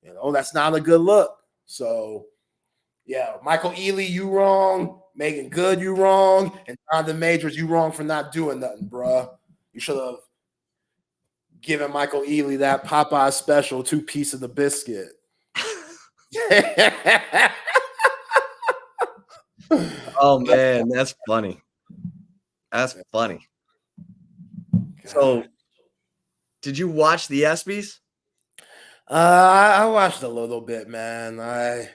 That's not a good look. So, yeah, Michael Ealy, you wrong. Megan Good, you wrong. And Jonathan Majors, you wrong for not doing nothing, bruh. You should have given Michael Ealy that Popeye special 2-piece of the biscuit. Oh, man, that's funny. That's funny. So, did you watch the ESPYs? I watched a little bit, man.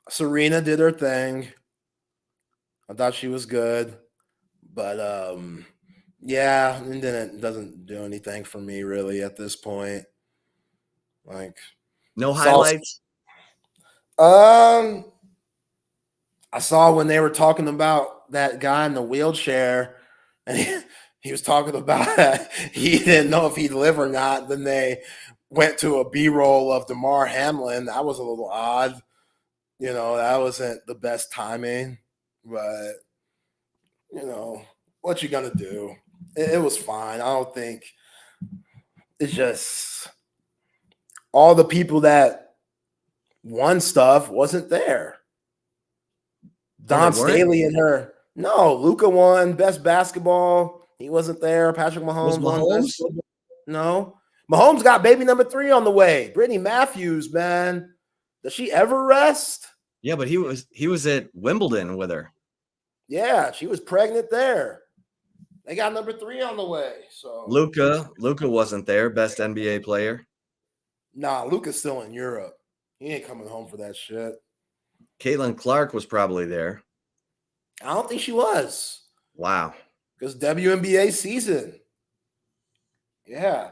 Serena did her thing. I thought she was good, but yeah, it doesn't do anything for me really at this point. Like, no highlights. I saw when they were talking about that guy in the wheelchair, and he was talking about that he didn't know if he'd live or not. Then they went to a B-roll of DeMar Hamlin. That was a little odd. That wasn't the best timing, but what you gonna do? It was fine. I don't think it's just all the people that won stuff wasn't there. Don Staley and her. No, Luka won best basketball. He wasn't there. Patrick Mahomes won best. No. Mahomes got baby number 3 on the way. Brittany Matthews, man. Does she ever rest? Yeah, but he was at Wimbledon with her. Yeah, she was pregnant there. They got number 3 on the way. So Luka wasn't there, best NBA player. Nah, Luka's still in Europe. He ain't coming home for that shit. Caitlin Clark was probably there. I don't think she was. Wow. Because WNBA season. Yeah.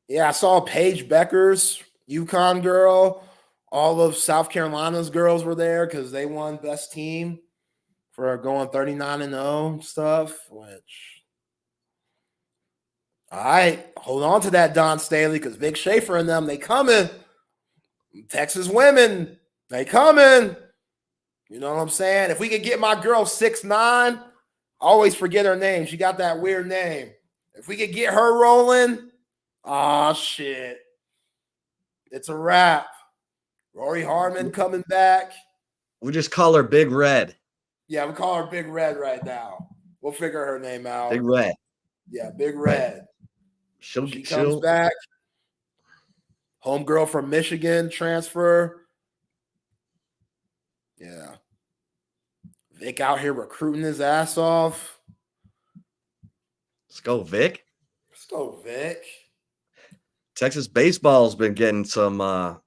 Yeah, I saw Paige Becker's UConn girl. All of South Carolina's girls were there because they won best team for going 39-0 stuff, which all right, hold on to that, Don Staley, because Vic Schaefer and them, they coming. Texas women, they coming. You know what I'm saying? If we could get my girl 6'9", I always forget her name. She got that weird name. If we could get her rolling, shit. It's a wrap. Rory Harmon coming back. We just call her Big Red. Yeah, we call her Big Red right now. We'll figure her name out. Big Red. Yeah, Big Red. She comes back. Homegirl from Michigan transfer. Yeah. Vic out here recruiting his ass off. Let's go, Vic. Let's go, Vic. Texas baseball's been getting some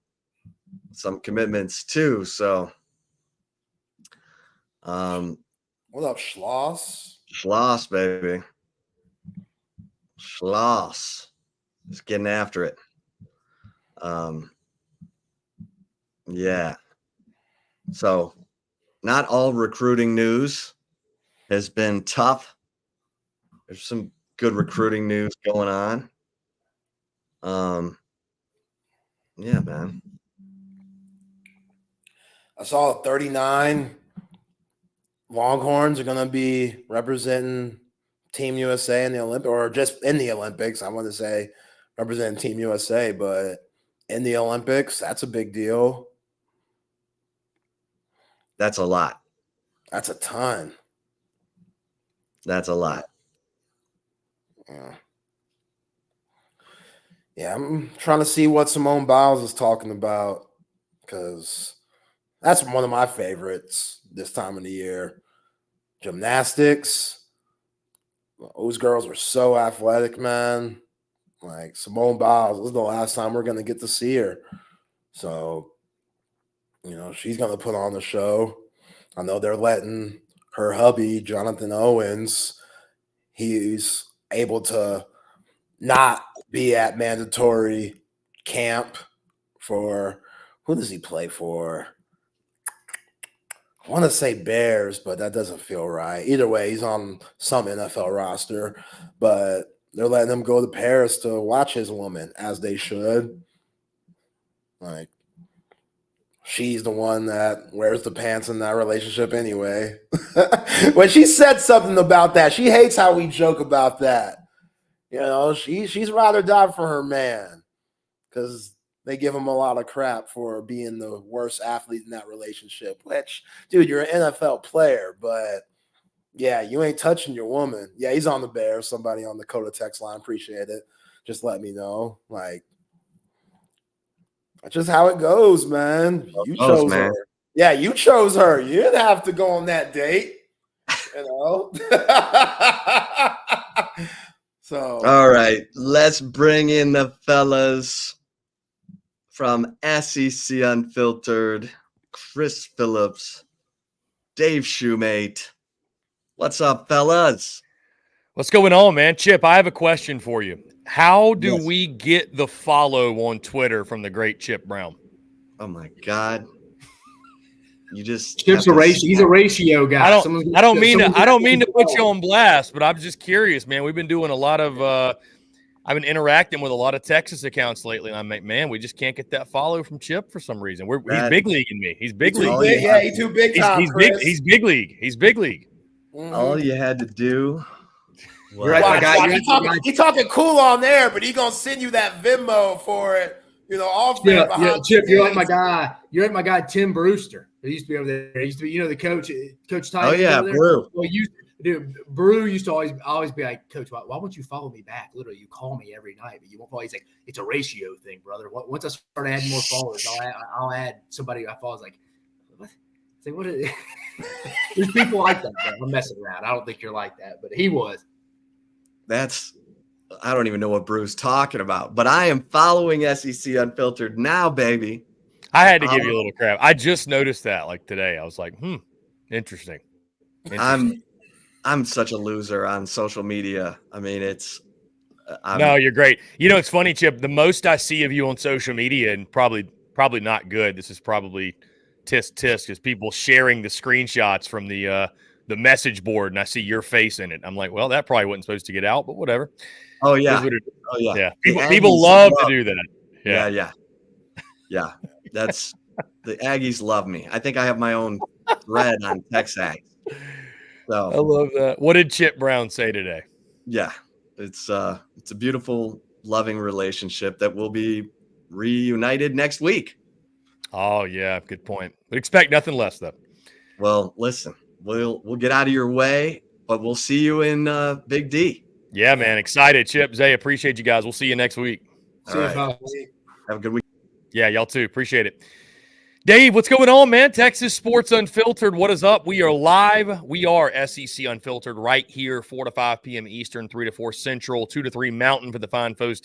commitments too. So, what up, Schloss? Schloss, baby. Schloss is getting after it. Yeah. So, not all recruiting news has been tough. There's some good recruiting news going on. Yeah, man. I saw 39 Longhorns are going to be representing Team USA in the Olympics, or just in the Olympics. I want to say representing Team USA, but in the Olympics, that's a big deal. That's a lot. That's a ton. That's a lot. Yeah. Yeah, I'm trying to see what Simone Biles is talking about, because that's one of my favorites this time of the year. Gymnastics. Those girls are so athletic, man. Like Simone Biles, this is the last time we're going to get to see her. So, she's going to put on the show. I know they're letting her hubby, Jonathan Owens, he's able to not be at mandatory camp for, who does he play for? I want to say Bears, but that doesn't feel right. Either way, he's on some NFL roster, but they're letting him go to Paris to watch his woman, as they should. Like, she's the one that wears the pants in that relationship anyway. When she said something about that, she hates how we joke about that. she's rather die for her man because they give him a lot of crap for being the worst athlete in that relationship. Which, dude, you're an NFL player, but yeah, you ain't touching your woman. Yeah, he's on the Bears. Somebody on the Coda text line, appreciate it. Just let me know. Like, that's just how it goes, man. You chose her. Yeah, you chose her. You didn't have to go on that date. So, all right, let's bring in the fellas from SEC Unfiltered, Chris Phillips, Dave Shoemate. What's up, fellas? What's going on, man? Chip, I have a question for you. How do we get the follow on Twitter from the great Chip Brown? Oh my God. You just Chip's a ratio. He's a ratio guy. I don't mean to put you on blast, but I'm just curious, man. We've been doing a lot of I've been interacting with a lot of Texas accounts lately, and I'm like, man, we just can't get that follow from Chip for some reason. He's big leaguing me. He's big league. Yeah, he's too big time. He's big league. He's big league. Mm-hmm. All you had to do. He talking cool on there, but he gonna send you that Venmo for it. Off there. Yeah, Chip, you're like my guy. You're like my guy Tim Brewster. He used to be over there. He used to be, the coach Tyson. Oh yeah, Brew. Well, Brew used to always be like, Coach, why won't you follow me back? Literally, you call me every night, but you won't follow. He's like, it's a ratio thing, brother. Once I start adding more followers, I'll add somebody I follow. Like, what? Say what? There's people like that. Bro. I'm messing around. I don't think you're like that, but he was. I don't even know what Brew's talking about, but I am following SEC Unfiltered now, baby. I had to give you a little crap. I just noticed that like today. I was like, interesting. I'm such a loser on social media. I mean, no, you're great. It's funny, Chip. The most I see of you on social media, and probably not good. This is probably tisk because people sharing the screenshots from the message board, and I see your face in it. I'm like, well, that probably wasn't supposed to get out, but whatever. Oh yeah. Yeah. People love to do that. Yeah. That's the Aggies love me. I think I have my own thread on TexAgs. So I love that. What did Chip Brown say today? Yeah, it's a beautiful, loving relationship that will be reunited next week. Oh yeah, good point. But expect nothing less though. Well, listen, we'll get out of your way, but we'll see you in Big D. Yeah, man, excited. Chip, Zay, appreciate you guys. We'll see you next week. All right. Have a good week. Yeah, y'all too. Appreciate it. Dave, what's going on, man? Texas Sports Unfiltered. What is up? We are live. We are SEC Unfiltered right here, 4 to 5 p.m. Eastern, 3 to 4 Central, 2 to 3 Mountain for the fine folks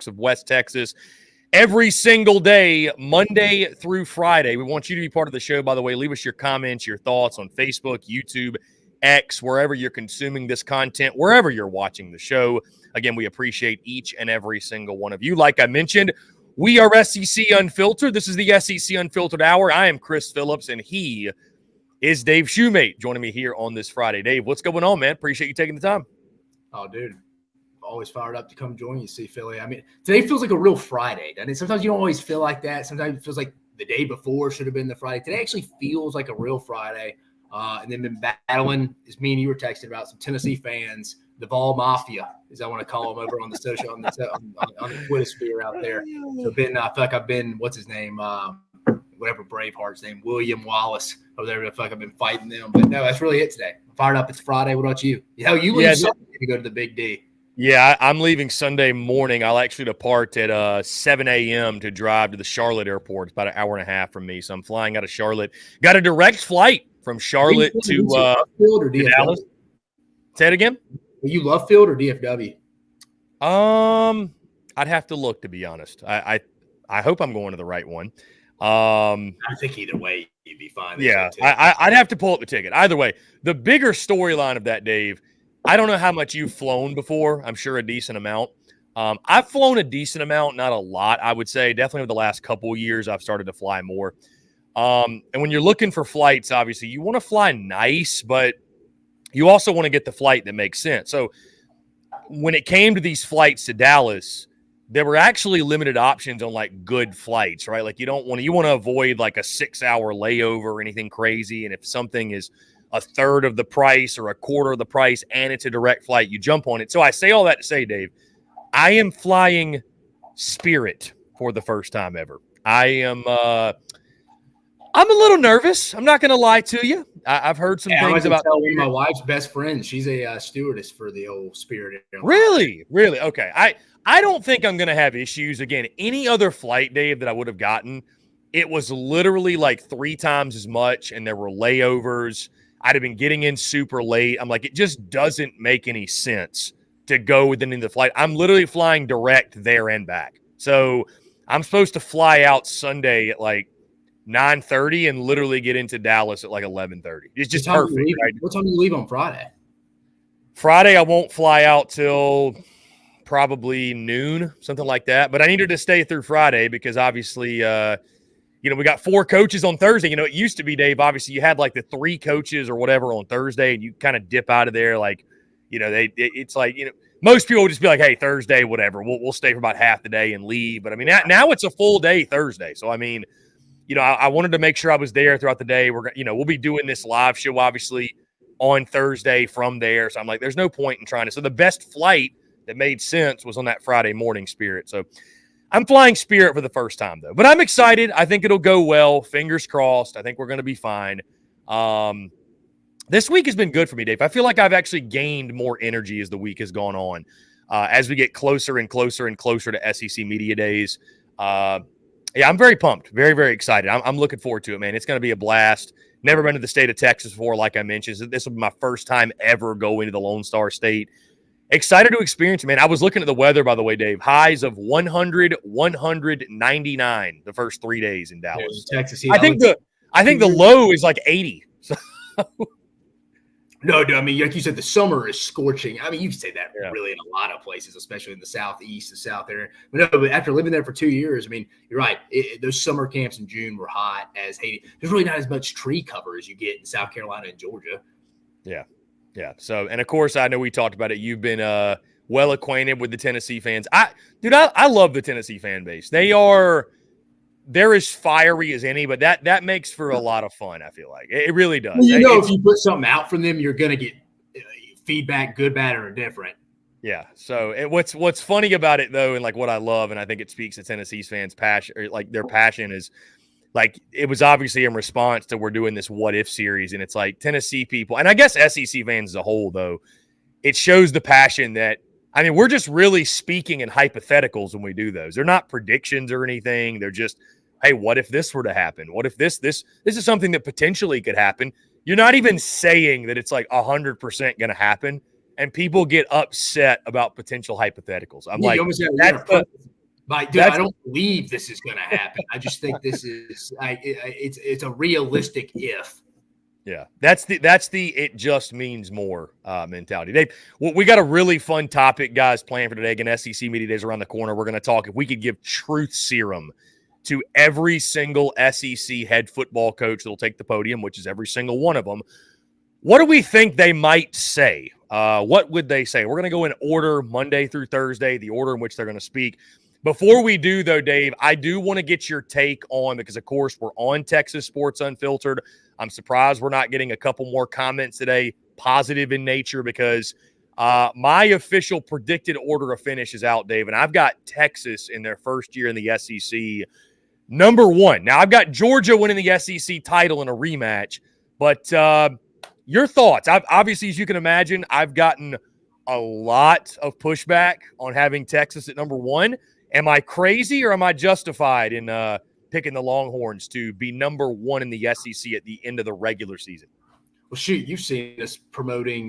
of West Texas. Every single day, Monday through Friday. We want you to be part of the show, by the way. Leave us your comments, your thoughts on Facebook, YouTube, X, wherever you're consuming this content, wherever you're watching the show. Again, we appreciate each and every single one of you. Like I mentioned, we are SEC Unfiltered. This is the SEC Unfiltered Hour. I am Chris Phillips, and he is Dave Shoemate joining me here on this Friday. Dave, what's going on, man? Appreciate you taking the time. Oh, dude. Always fired up to come join you, see, Philly. I mean, today feels like a real Friday. I mean, sometimes you don't always feel like that. Sometimes it feels like the day before should have been the Friday. Today actually feels like a real Friday. And then been battling, as me and you were texting about, some Tennessee fans, the Vol Mafia, as I want to call them over on the social, on the Twitter sphere out there. So I feel like I've been, what's his name, whatever Braveheart's name, William Wallace over there. I feel like I've been fighting them, but no, that's really it today. I'm fired up. It's Friday. What about you? You leave Sunday to go to the Big D. Yeah, I'm leaving Sunday morning. I'll actually depart at 7 a.m. to drive to the Charlotte airport. It's about an hour and a half from me, so I'm flying out of Charlotte. Got a direct flight from Charlotte to Dallas. Say it again. Are you Love Field or DFW? I'd have to look, to be honest. I hope I'm going to the right one. I think either way you'd be fine. Yeah, I'd have to pull up the ticket. Either way, the bigger storyline of that, Dave, I don't know how much you've flown before. I'm sure a decent amount. I've flown a decent amount, not a lot, I would say. Definitely over the last couple of years, I've started to fly more. And when you're looking for flights, obviously, you want to fly nice, but you also want to get the flight that makes sense. So when it came to these flights to Dallas, there were actually limited options on like good flights, right? Like you want to avoid like a 6-hour layover or anything crazy. And if something is a third of the price or a quarter of the price and it's a direct flight, you jump on it. So I say all that to say, Dave, I am flying Spirit for the first time ever. I'm a little nervous. I'm not going to lie to you. I've heard some things about my wife's best friend. She's a stewardess for the old Spirit Airlines. Really? Okay. I don't think I'm going to have issues. Again, any other flight, Dave, that I would have gotten, it was literally like 3 times as much, and there were layovers. I'd have been getting in super late. I'm like, it just doesn't make any sense to go within the flight. I'm literally flying direct there and back. So I'm supposed to fly out Sunday at like 9:30 and literally get into Dallas at like 11:30. It's just perfect. Right? What time do you leave on Friday? Friday, I won't fly out till probably noon, something like that. But I needed to stay through Friday because obviously, we got 4 coaches on Thursday. It used to be, Dave, obviously you had like the 3 coaches or whatever on Thursday, and you kind of dip out of there. Like, it's like, most people would just be like, hey, Thursday, whatever. We'll stay for about half the day and leave. But I mean, now it's a full day Thursday. So, I mean, I wanted to make sure I was there throughout the day. We'll be doing this live show, obviously, on Thursday from there. So I'm like, there's no point in trying to. So the best flight that made sense was on that Friday morning, Spirit. So I'm flying Spirit for the first time, though. But I'm excited. I think it'll go well. Fingers crossed. I think we're going to be fine. This week has been good for me, Dave. I feel like I've actually gained more energy as the week has gone on. As we get closer and closer and closer to SEC Media Days. Yeah, I'm very pumped. Very, very excited. I'm looking forward to it, man. It's going to be a blast. Never been to the state of Texas before, like I mentioned. This will be my first time ever going to the Lone Star State. Excited to experience it, man. I was looking at the weather, by the way, Dave. Highs of 100, 199 the first 3 days in Dallas. Texas. I think the low is like 80. So No, I mean, like you said, the summer is scorching. I mean, you say that really in a lot of places, especially in the Southeast, the South area. But after living there for 2 years, I mean, you're right. Those summer camps in June were hot as Haiti. There's really not as much tree cover as you get in South Carolina and Georgia. Yeah. So, and of course, I know we talked about it. You've been well acquainted with the Tennessee fans. I love the Tennessee fan base. They're as fiery as any, but that makes for a lot of fun, I feel like. It really does. Well, if you put something out from them, you're going to get feedback, good, bad, or indifferent. Yeah. So what's funny about it, though, and like what I love, and I think it speaks to Tennessee's fans' passion, or like their passion is, like, it was obviously in response to we're doing this what if series, and it's like Tennessee people, and I guess SEC fans as a whole, though, it shows the passion that, I mean, we're just really speaking in hypotheticals when we do those. They're not predictions or anything. They're just, hey, what if this were to happen? What if this is something that potentially could happen? You're not even saying that it's like 100% going to happen, and people get upset about potential hypotheticals. I'm like, I don't believe this is going to happen. I just think this is it's a realistic if. Yeah, that's the it just means more mentality. Dave, we got a really fun topic, guys, planned for today. Again, SEC Media Days around the corner. We're going to talk if we could give truth serum to every single SEC head football coach that'll take the podium, which is every single one of them. What do we think they might say? What would they say? We're going to go in order Monday through Thursday, the order in which they're going to speak. Before we do, though, Dave, I do want to get your take on, because, of course, we're on Texas Sports Unfiltered. I'm surprised we're not getting a couple more comments today, positive in nature, because my official predicted order of finish is out, Dave, and I've got Texas in their first year in the SEC number 1. Now, I've got Georgia winning the SEC title in a rematch, but your thoughts? Obviously, as you can imagine, I've gotten a lot of pushback on having Texas at number 1. Am I crazy, or am I justified in picking the Longhorns to be number 1 in the SEC at the end of the regular season? Well, shoot, you've seen us promoting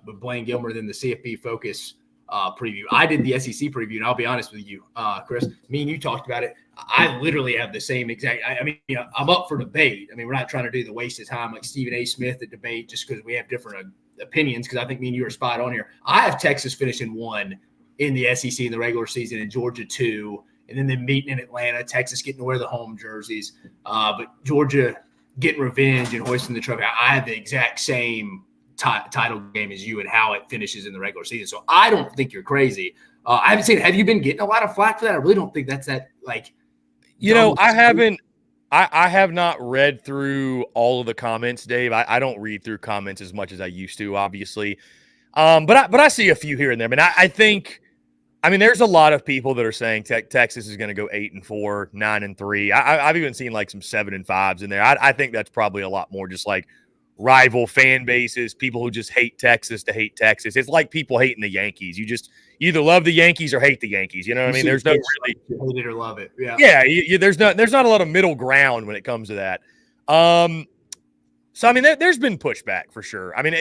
with Blaine Gilmer than the CFB Focus preview. I did the SEC preview, and I'll be honest with you, Chris, me and you talked about it. I literally have the same exact – I mean, I'm up for debate. I mean, we're not trying to do the waste of time like Stephen A. Smith at debate just because we have different opinions, because I think me and you are spot on here. I have Texas finishing 1 in the SEC in the regular season, and Georgia 2, and then them meeting in Atlanta, Texas getting to wear the home jerseys, but Georgia getting revenge and hoisting the trophy. I have the exact same title game as you and how it finishes in the regular season. So I don't think you're crazy. I haven't seen – have you been getting a lot of flack for that? I really don't think that's that, like – I haven't – I have not read through all of the comments, Dave. I don't read through comments as much as I used to, obviously. But I see a few here and there. I mean, I think I mean, there's a lot of people that are saying Texas is going to go 8-4, 9-3. I've even seen like some 7-5s in there. I think that's probably a lot more just like rival fan bases, people who just hate Texas to hate Texas. It's like people hating the Yankees. You either love the Yankees or hate the Yankees. You know what I mean? There's no really hate it or love it. Yeah. Yeah. There's not a lot of middle ground when it comes to that. So I mean, there's been pushback for sure. I mean,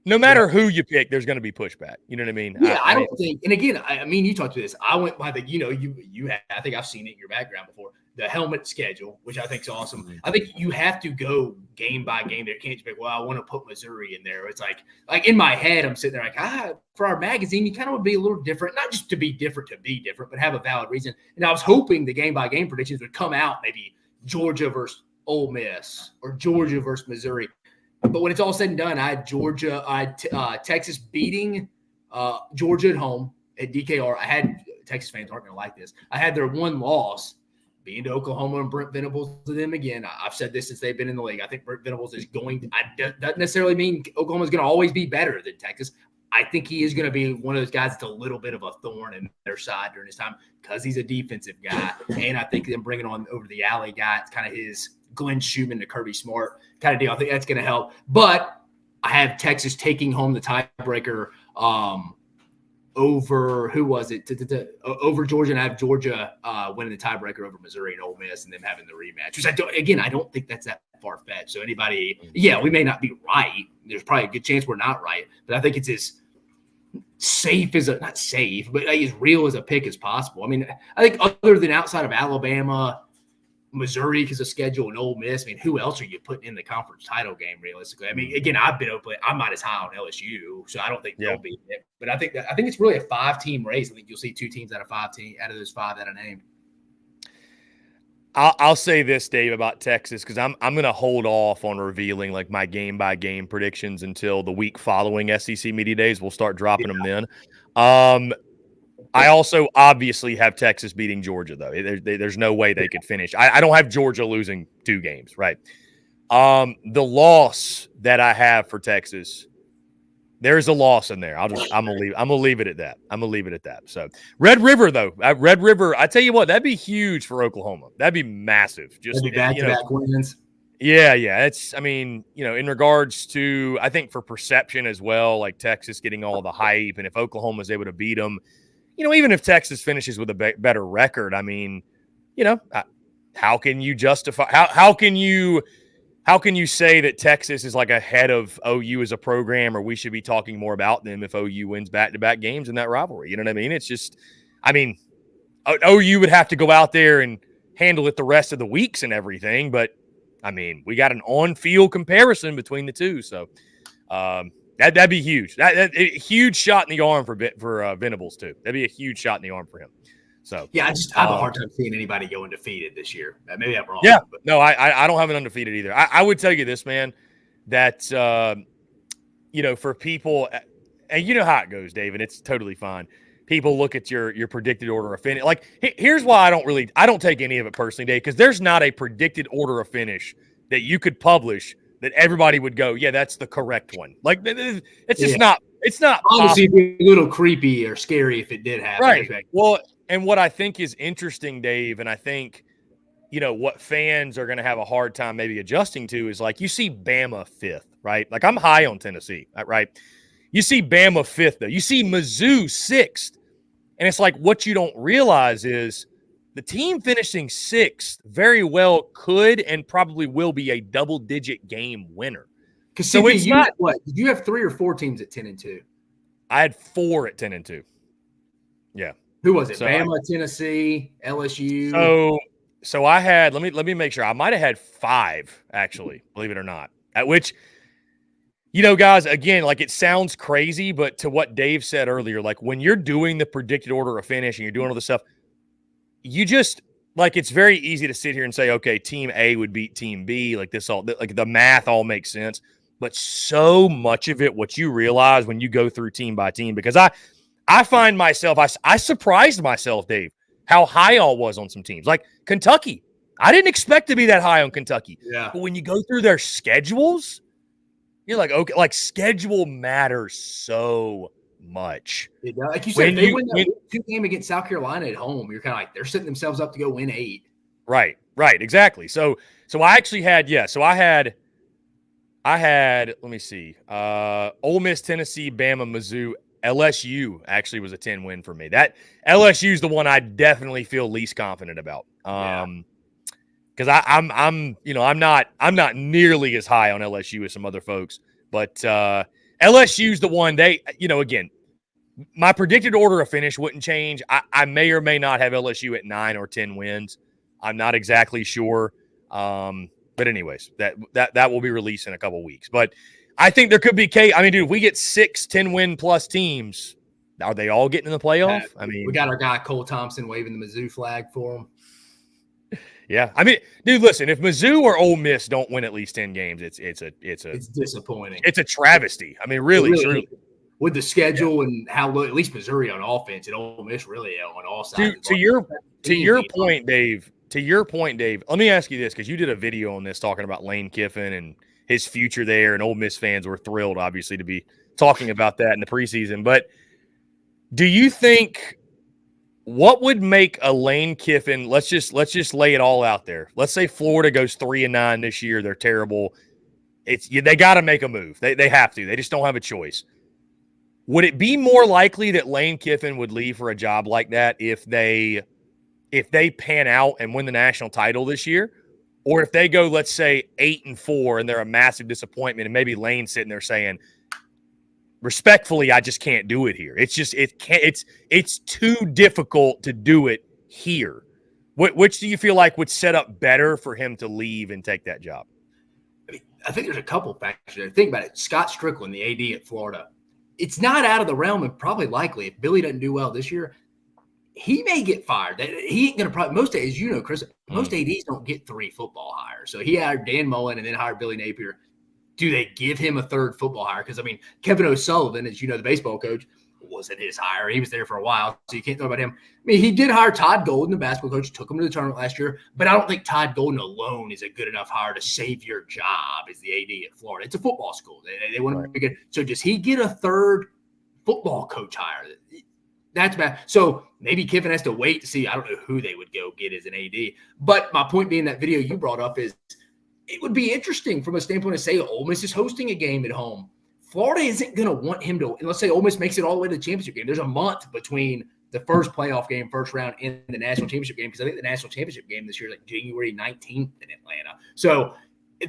no matter who you pick, there's going to be pushback. You know what I mean? Yeah, I don't think. And again, I mean, you talked to this. I went by the, you have. I think I've seen it in your background before. The helmet schedule, which I think is awesome. I think you have to go game by game. There can't just be, well, I want to put Missouri in there. It's like in my head, I'm sitting there like, for our magazine, you kind of would be a little different, not just to be different, but have a valid reason. And I was hoping the game by game predictions would come out maybe Georgia versus Ole Miss or Georgia versus Missouri. But when it's all said and done, I had Texas beating Georgia at home at DKR. I had Texas fans aren't going to like this. I had their one loss being to Oklahoma and Brent Venables to them again. I've said this since they've been in the league. I think Brent Venables is doesn't necessarily mean Oklahoma's going to always be better than Texas. I think he is going to be one of those guys that's a little bit of a thorn in their side during his time because he's a defensive guy. And I think them bringing on over the alley guy, it's kind of his Glenn Schumann to Kirby Smart kind of deal. I think that's going to help. But I have Texas taking home the tiebreaker over who was it? Over Georgia, and I have Georgia winning the tiebreaker over Missouri and Ole Miss, and them having the rematch. Which I don't think that's that far fetched. So anybody, we may not be right. There's probably a good chance we're not right, but I think it's as safe as not safe, but as real as a pick as possible. I mean, I think other than outside of Alabama, Missouri because of schedule and Ole Miss. I mean, who else are you putting in the conference title game realistically? I mean, again, I've been open. I'm not as high on LSU, so I don't think they'll be it. But I think it's really a 5-team race. I think you'll see 2 teams out of those 5 that I named. I'll say this, Dave, about Texas because I'm going to hold off on revealing like my game by game predictions until the week following SEC Media Days. We'll start dropping them then. I also obviously have Texas beating Georgia, though. There's no way they could finish. I don't have Georgia losing 2 games, right? The loss that I have for Texas, there's a loss in there. I'm gonna leave it at that. So Red River, though, Red River, I tell you what, that'd be huge for Oklahoma. That'd be massive. Just back-to-back wins. Yeah. It's, I mean, in regards to, I think for perception as well, like Texas getting all the hype, and if Oklahoma's able to beat them. Even if Texas finishes with a better record, I mean, how can you justify? How can you say that Texas is like ahead of OU as a program, or we should be talking more about them if OU wins back-to-back games in that rivalry? You know what I mean? It's just, I mean, OU would have to go out there and handle it the rest of the weeks and everything, but I mean, we got an on-field comparison between the two, so. That'd be huge. That a huge shot in the arm for Venables too. That'd be a huge shot in the arm for him. So yeah, I have a hard time seeing anybody go undefeated this year. Maybe I'm wrong. Yeah, but. No, I don't have an undefeated either. I would tell you this, man, that for people, and you know how it goes, David. It's totally fine. People look at your predicted order of finish. Like here's why I don't take any of it personally, Dave, because there's not a predicted order of finish that you could publish that everybody would go, yeah, that's the correct one. Like it's just not. It's not. Honestly, it'd be a little creepy or scary if it did happen. Right. Well, and what I think is interesting, Dave, and I think what fans are going to have a hard time maybe adjusting to is like you see Bama 5th, right? Like I'm high on Tennessee, right? You see Bama 5th though. You see Mizzou 6th, and it's like what you don't realize is. The team finishing 6th very well could and probably will be a double-digit game winner. Because so it's not what? Did you have 3 or 4 teams at 10-2? I had 4 at 10-2. Yeah. Who was it? So Bama, Tennessee, LSU. So I had. Let me make sure. I might have had 5 actually. Believe it or not. At which, guys, again, like it sounds crazy, but to what Dave said earlier, like when you're doing the predicted order of finish and you're doing all this stuff. You just like it's very easy to sit here and say, okay, team A would beat team B. Like this all like the math all makes sense. But so much of it, what you realize when you go through team by team, because I find myself, I surprised myself, Dave, how high I was on some teams. Like Kentucky. I didn't expect to be that high on Kentucky. Yeah. But when you go through their schedules, you're like, okay, like schedule matters so much. Like you said, if they win that 2 game against South Carolina at home, you're kind of like they're setting themselves up to go win 8. Right, exactly. So I actually had I had let me see, Ole Miss, Tennessee, Bama, Mizzou, LSU actually was a 10 win for me. That LSU is the one I definitely feel least confident about. Because I'm not nearly as high on LSU as some other folks, but LSU's the one they, again, my predicted order of finish wouldn't change. I may or may not have LSU at 9 or 10 wins. I'm not exactly sure. But anyways, that will be released in a couple weeks. But I think there could be dude, if we get 6 10-win plus teams, are they all getting in the playoff? We got our guy Cole Thompson waving the Mizzou flag for him. Yeah, dude, listen. If Mizzou or Ole Miss don't win at least 10 games, it's disappointing. It's a travesty. Really, truly. With the schedule and how low, at least Missouri on offense and Ole Miss really on all sides. To your point, Dave. Let me ask you this, because you did a video on this talking about Lane Kiffin and his future there, and Ole Miss fans were thrilled, obviously, to be talking about that in the preseason. But do you think? What would make a Lane Kiffin? Let's just lay it all out there. Let's say Florida goes 3-9 this year. They're terrible. They got to make a move. They have to. They just don't have a choice. Would it be more likely that Lane Kiffin would leave for a job like that if they pan out and win the national title this year, or if they go, let's say, 8-4 and they're a massive disappointment, and maybe Lane's sitting there saying, respectfully, I just can't do it here. It's too difficult to do it here. Which do you feel like would set up better for him to leave and take that job? I think there's a couple factors there. Think about it. Scott Strickland, the AD at Florida, it's not out of the realm and probably likely if Billy doesn't do well this year, he may get fired. He ain't going to probably – most days, Chris, most ADs don't get 3 football hires. So he hired Dan Mullen and then hired Billy Napier. Do they give him a 3rd football hire? Because, Kevin O'Sullivan, as you know, the baseball coach, wasn't his hire. He was there for a while, so you can't talk about him. He did hire Todd Golden, the basketball coach, took him to the tournament last year, but I don't think Todd Golden alone is a good enough hire to save your job as the AD at Florida. It's a football school. They want to make it. So does he get a 3rd football coach hire? That's bad. So maybe Kiffin has to wait to see. I don't know who they would go get as an AD. But my point being, that video you brought up is it would be interesting from a standpoint of, say, Ole Miss is hosting a game at home. Florida isn't going to want him to – and let's say Ole Miss makes it all the way to the championship game. There's a month between the first playoff game, first round, and the national championship game, because I think the national championship game this year is like January 19th in Atlanta. So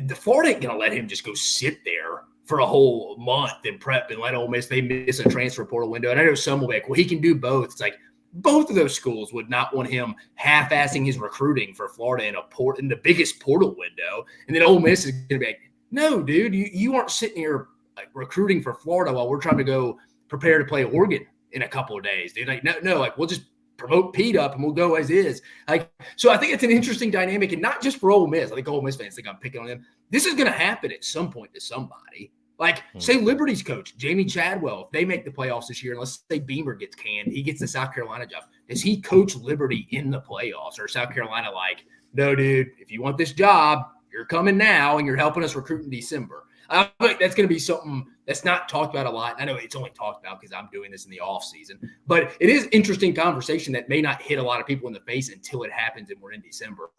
the Florida ain't going to let him just go sit there for a whole month and prep and let Ole Miss – they miss a transfer portal window. And I know some will be like, well, he can do both. It's like both of those schools would not want him half-assing his recruiting for Florida in the biggest portal window. And then Ole Miss is going to be like, no, dude, you aren't sitting here like recruiting for Florida while we're trying to go prepare to play Oregon in a couple of days, dude. Like, no, like we'll just promote Pete up and we'll go as is. Like, so I think it's an interesting dynamic, and not just for Ole Miss. I think Ole Miss fans think I'm picking on them. This is going to happen at some point to somebody. Like, say Liberty's coach, Jamie Chadwell, if they make the playoffs this year, and let's say Beamer gets canned, he gets the South Carolina job. Does he coach Liberty in the playoffs? Or South Carolina like, no, dude, if you want this job, you're coming now and you're helping us recruit in December. I think that's going to be something that's not talked about a lot. I know it's only talked about because I'm doing this in the off season, but it is interesting conversation that may not hit a lot of people in the face until it happens and we're in December.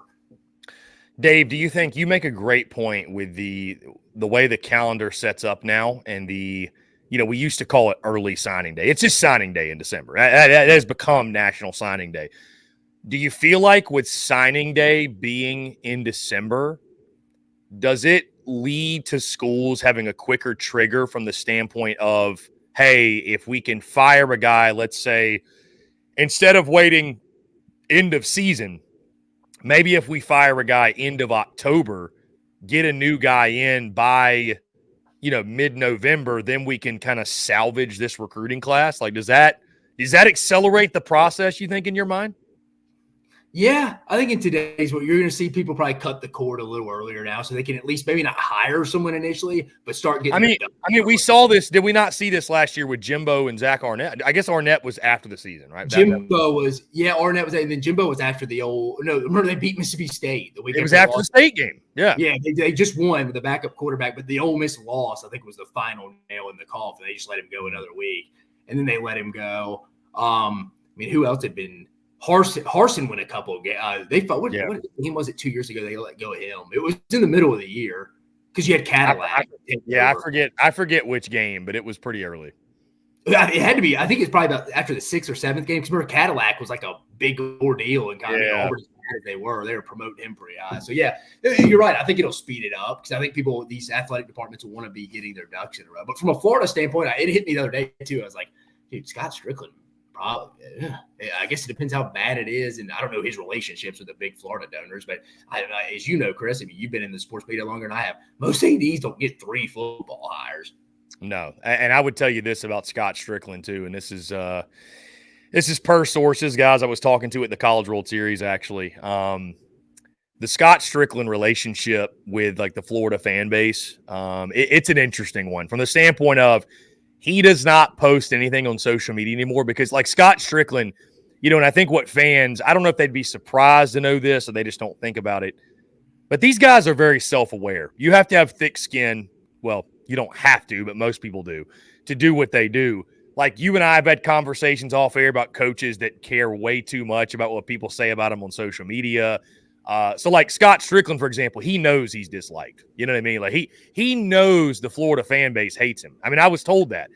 Dave, do you think you make a great point with the way the calendar sets up now, and we used to call it early signing day. It's just signing day in December. That has become National Signing Day. Do you feel like with signing day being in December, does it lead to schools having a quicker trigger from the standpoint of, hey, if we can fire a guy, let's say, instead of waiting end of season, maybe if we fire a guy end of October, get a new guy in by, mid-November, then we can kind of salvage this recruiting class? Like, does that accelerate the process, you think, in your mind? Yeah, I think in today's world, you're going to see people probably cut the cord a little earlier now, so they can at least maybe not hire someone initially, but start getting. We saw this. Did we not see this last year with Jimbo and Zach Arnett? I guess Arnett was after the season, right? Arnett was, and then Jimbo was after remember they beat Mississippi State the weekend. It was after the state game. Yeah, they just won with the backup quarterback, but the Ole Miss loss, I think, was the final nail in the coffin. They just let him go another week. and then they let him go. I mean, who else had been? Harsin went a couple of games. They thought, what game was it 2 years ago? They let go of him. It was in the middle of the year because you had Cadillac. I forget which game, but it was pretty early. It had to be. I think it's probably about after the 6th or 7th game because remember Cadillac was like a big ordeal and kind of Auburn, as they were promoting him pretty high. So yeah, you're right. I think it'll speed it up because I think these athletic departments will want to be getting their ducks in a row. But from a Florida standpoint, it hit me the other day too. I was like, dude, Scott Strickland. Probably. I guess it depends how bad it is, and I don't know his relationships with the big Florida donors. But as you know, Chris, I mean, you've been in the sports media longer than I have. Most ADs don't get 3 football hires. No, and I would tell you this about Scott Strickland too, and this is per sources, guys I was talking to at the College World Series actually. The Scott Strickland relationship with like the Florida fan base, it's an interesting one from the standpoint of. He does not post anything on social media anymore because, like Scott Strickland, and I think what fans, I don't know if they'd be surprised to know this or they just don't think about it, but these guys are very self-aware. You have to have thick skin. Well, you don't have to, but most people to do what they do. Like you and I have had conversations off air about coaches that care way too much about what people say about them on social media. So like Scott Strickland, for example, he knows he's disliked. You know what I mean? Like he knows the Florida fan base hates him. I mean, I was told that.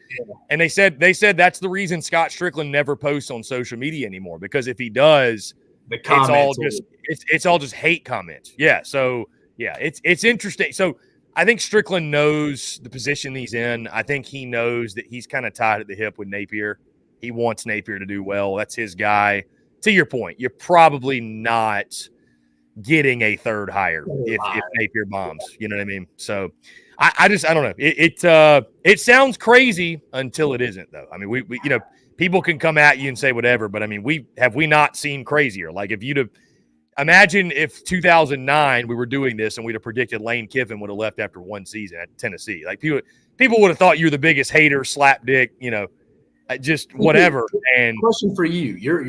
And they said that's the reason Scott Strickland never posts on social media anymore, because if he does, it's all just hate comments. Yeah. So yeah, it's interesting. So I think Strickland knows the position he's in. I think he knows that he's kind of tied at the hip with Napier. He wants Napier to do well. That's his guy. To your point, you're probably not getting a third hire if Napier bombs. You know what I mean? So I don't know. It sounds crazy until it isn't, though. I mean, we people can come at you and say whatever, but I mean, we not seen crazier. Like if you'd have imagine if 2009 we were doing this and we'd have predicted Lane Kiffin would have left after one season at Tennessee. Like people would have thought you're the biggest hater, slapdick, just whatever. And question for you, you're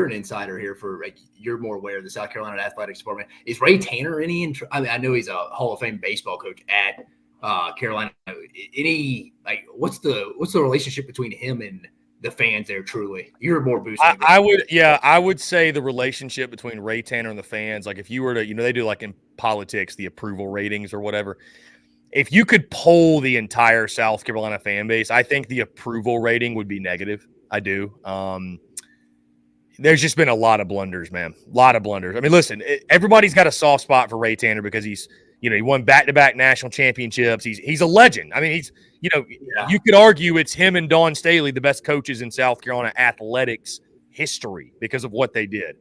an insider here you're more aware of the South Carolina athletics department. Is Ray Tanner I know he's a Hall of Fame baseball coach at Carolina. What's the relationship between him and the fans there? Truly, you're more boosting. I would say the relationship between Ray Tanner and the fans, like if you were to, they do like in politics, the approval ratings or whatever. If you could poll the entire South Carolina fan base, I think the approval rating would be negative. I do. There's just been a lot of blunders, man. A lot of blunders. I mean, listen, everybody's got a soft spot for Ray Tanner because he's, he won back-to-back national championships. He's a legend. I mean, you could argue it's him and Dawn Staley, the best coaches in South Carolina athletics history because of what they did.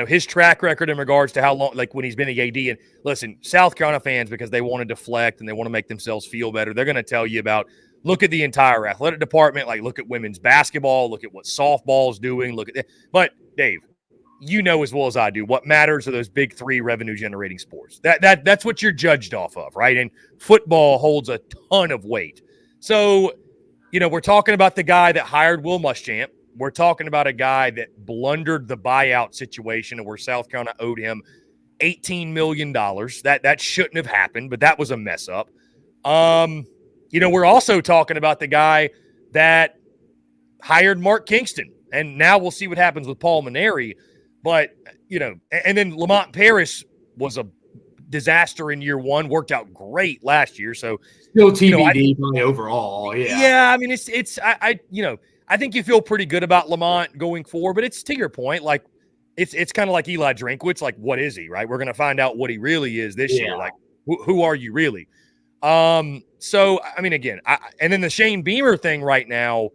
His track record in regards to how long, like when he's been the AD. And listen, South Carolina fans, because they want to deflect and they want to make themselves feel better, they're going to tell you about, look at the entire athletic department, like look at women's basketball, look at what softball's doing, look at that. But Dave, you know as well as I do, what matters are those big 3 revenue generating sports. That's what you're judged off of, right? And football holds a ton of weight. So, we're talking about the guy that hired Will Muschamp. We're talking about a guy that blundered the buyout situation and where South Carolina owed him $18 million. That shouldn't have happened, but that was a mess up. We're also talking about the guy that hired Mark Kingston, and now we'll see what happens with Paul Maneri. But, and then Lamont Paris was a disaster in year 1, worked out great last year. So still TBD overall. Yeah. Yeah. I mean, I think you feel pretty good about Lamont going forward, but it's to your point. Like it's kind of like Eli Drinkwitz. Like, what is he, right? We're going to find out what he really is this year. Like, who are you really? So, I mean, again, and then the Shane Beamer thing right now,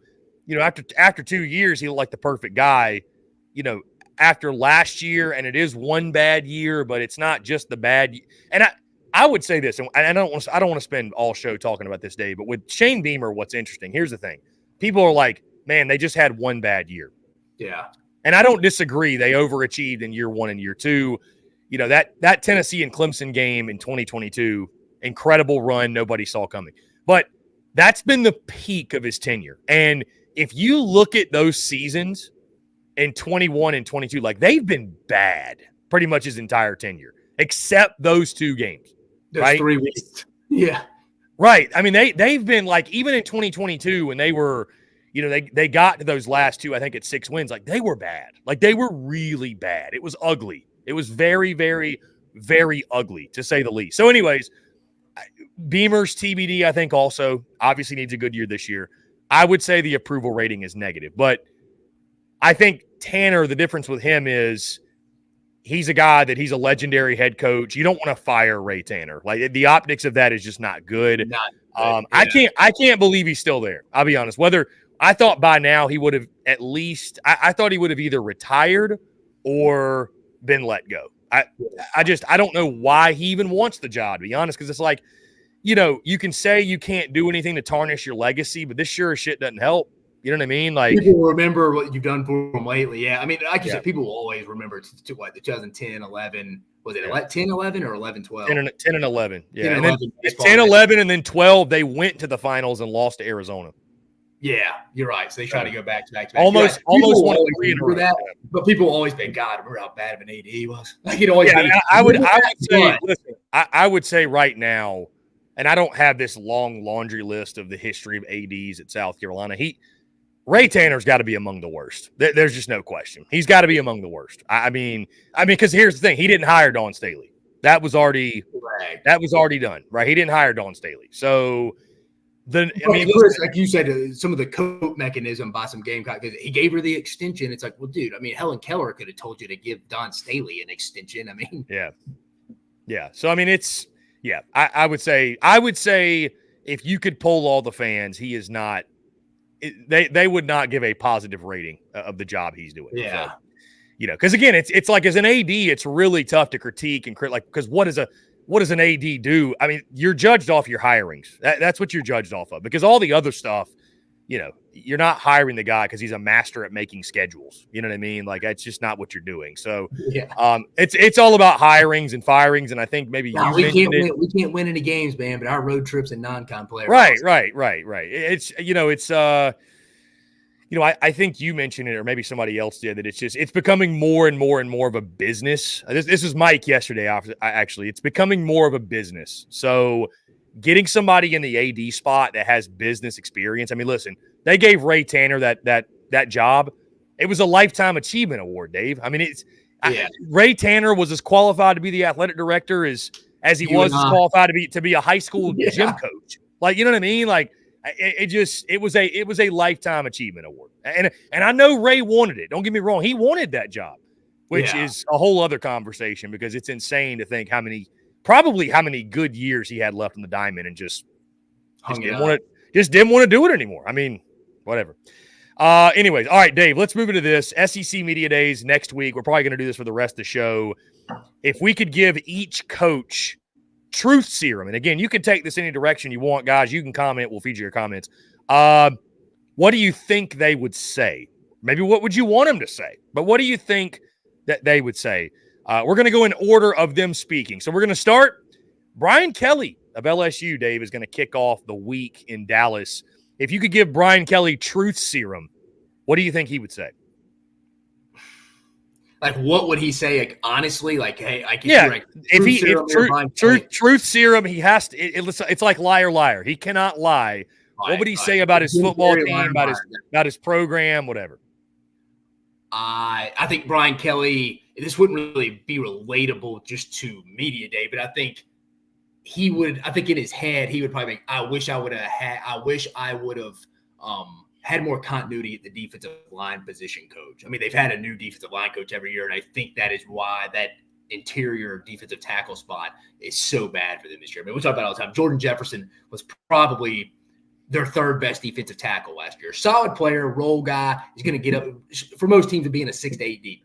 after 2 years, he looked like the perfect guy, after last year, and it is one bad year, but it's not just the bad. And I would say this, and I don't want to spend all show talking about this, Dave, but with Shane Beamer, what's interesting, here's the thing. People are like, man, they just had one bad year. Yeah. And I don't disagree. They overachieved in year 1 and year 2. That Tennessee and Clemson game in 2022, incredible run, nobody saw coming. But that's been the peak of his tenure. And if you look at those seasons in 21 and 22, like they've been bad pretty much his entire tenure, except those 2 games. Those right? 3 weeks. Yeah. Right. I mean, they've been like, even in 2022 when they were, they got to those last two, I think at 6 wins, like they were bad. Like they were really bad. It was ugly. It was very, very, very ugly to say the least. So anyways, Beamer's TBD, I think also obviously needs a good year this year. I would say the approval rating is negative, but I think Tanner, the difference with him is he's a guy that he's a legendary head coach. You don't want to fire Ray Tanner. Like the optics of that is just not good. Yeah. I can't believe he's still there. I'll be honest. Whether I thought by now he would have at least I thought he would have either retired or been let go. I don't know why he even wants the job, to be honest, because it's like, you can say you can't do anything to tarnish your legacy, but this sure as shit doesn't help. You know what I mean? Like people remember what you've done for them lately. Yeah. I mean, like you said, people will always remember the 2010, 11. Was it 10, 11 or 11, 12? 10 and 11. Yeah. 10 and 11 then 10, 11, and then 12, they went to the finals and lost to Arizona. Yeah, you're right. So they try to go back to back. Almost won a 3 in a row. That, but people always think, God, remember how bad of an AD he was. Like it always. Yeah, I would say, listen, I would say right now, and I don't have this long laundry list of the history of ADs at South Carolina. Ray Tanner's got to be among the worst. There's just no question. He's got to be among the worst. I mean, because here's the thing: he didn't hire Dawn Staley. That was already done, right? He didn't hire Dawn Staley. So Chris, like you said, some of the coat mechanism by some Gamecock, because he gave her the extension. It's like, well, dude, I mean, Helen Keller could have told you to give Dawn Staley an extension. I mean, yeah. So I mean, I would say if you could poll all the fans, he is not. They would not give a positive rating of the job he's doing. Yeah. So, because again, it's like as an AD, it's really tough to critique and because what does an AD do? I mean, you're judged off your hirings. That's what you're judged off of, because all the other stuff, you're not hiring the guy because he's a master at making schedules. You know what I mean? Like that's just not what you're doing. So, it's all about hirings and firings, and I think maybe we can't win any games, man. But our road trips and non-con players, right. I think you mentioned it, or maybe somebody else did, that it's becoming more and more and more of a business. This was Mike yesterday. Actually, it's becoming more of a business. So getting somebody in the AD spot that has business experience. I mean, listen, they gave Ray Tanner that job. It was a lifetime achievement award, Dave. I mean, Ray Tanner was as qualified to be the athletic director as he was as qualified to be a high school gym coach. Like, you know what I mean? Like, it was a lifetime achievement award. And I know Ray wanted it. Don't get me wrong. He wanted that job, which is a whole other conversation, because it's insane to think how many good years he had left in the diamond and just didn't want to do it anymore. I mean, whatever. Anyways, all right, Dave, let's move into this. SEC Media Days next week. We're probably going to do this for the rest of the show. If we could give each coach truth serum, and again, you can take this any direction you want, guys. You can comment. We'll feature your comments. What do you think they would say? Maybe what would you want them to say? But what do you think that they would say? We're going to go in order of them speaking. So we're going to start. Brian Kelly of LSU, Dave, is going to kick off the week in Dallas. If you could give Brian Kelly truth serum, what do you think he would say? Like, what would he say? Like, honestly, like, hey, I can truth serum, he has to. It's like liar. He cannot lie. What would he say about his football team, about his program, whatever? I think Brian Kelly, this wouldn't really be relatable just to media day, but I think in his head, he would probably think, I wish I would have had more continuity at the defensive line position coach. I mean, they've had a new defensive line coach every year, and I think that is why that interior defensive tackle spot is so bad for them this year. I mean, we talk about it all the time. Jordan Jefferson was probably their third best defensive tackle last year. Solid player, role guy. He's going to get up. For most teams to be in a 6 to 8 deep,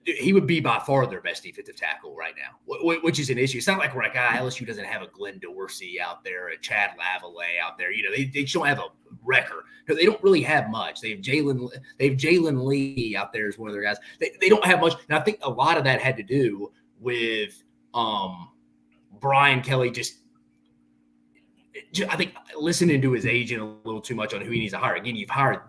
he would be by far their best defensive tackle right now, which is an issue. It's not like we're like, LSU doesn't have a Glenn Dorsey out there, a Chad Lavallee out there. They just don't have a wrecker. No, they don't really have much. They have Jalen Lee out there as one of their guys. They don't have much. And I think a lot of that had to do with Brian Kelly I think listening to his agent a little too much on who he needs to hire. Again, you've hired a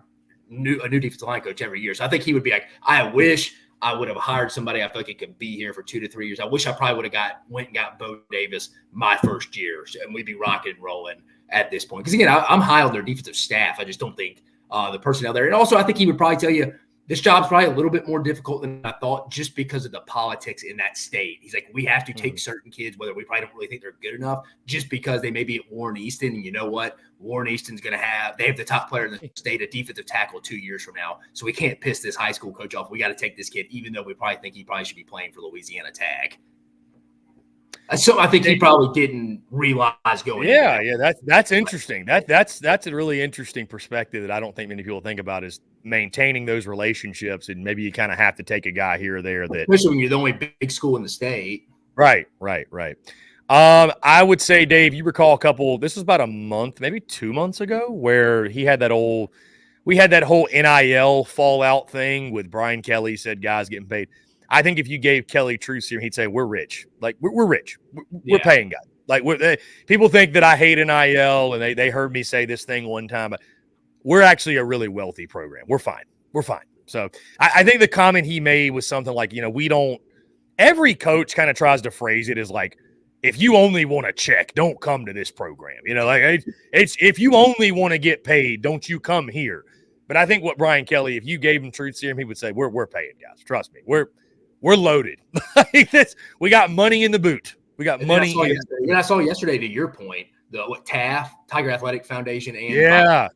new defensive line coach every year. So I think he would be like, I wish I would have hired somebody I feel like it could be here for 2 to 3 years. I wish I probably would have went and got Bo Davis my first year, and we'd be rocking and rolling at this point. Because again, I'm high on their defensive staff. I just don't think the personnel there. And also, I think he would probably tell you this job's probably a little bit more difficult than I thought, just because of the politics in that state. He's like, we have to take certain kids, whether we probably don't really think they're good enough, just because they may be at Warren Easton. And you know what? Warren Easton's going to they have the top player in the state, a defensive tackle 2 years from now. So we can't piss this high school coach off. We got to take this kid, even though we probably think he probably should be playing for Louisiana Tech. So I think he probably didn't realize going. Yeah, that's interesting. That's a really interesting perspective that I don't think many people think about, is maintaining those relationships, and maybe you kind of have to take a guy here or there, that especially when you're the only big school in the state. Right. I would say, Dave, you recall this was about a month, maybe 2 months ago, where we had that whole NIL fallout thing with Brian Kelly said guys getting paid. I think if you gave Kelly truth serum, he'd say, we're rich. Like, we're rich. We're paying guys. Like, people think that I hate NIL, and they heard me say this thing one time, but we're actually a really wealthy program. We're fine. So I think the comment he made was something like, every coach kind of tries to phrase it as like, if you only want to check, don't come to this program. It's if you only want to get paid, don't you come here. But I think what Brian Kelly, if you gave him truth serum, he would say, we're paying guys. Trust me. We're loaded. We got money in the boot. We got money. I saw yesterday, to your point, TAF, Tiger Athletic Foundation, and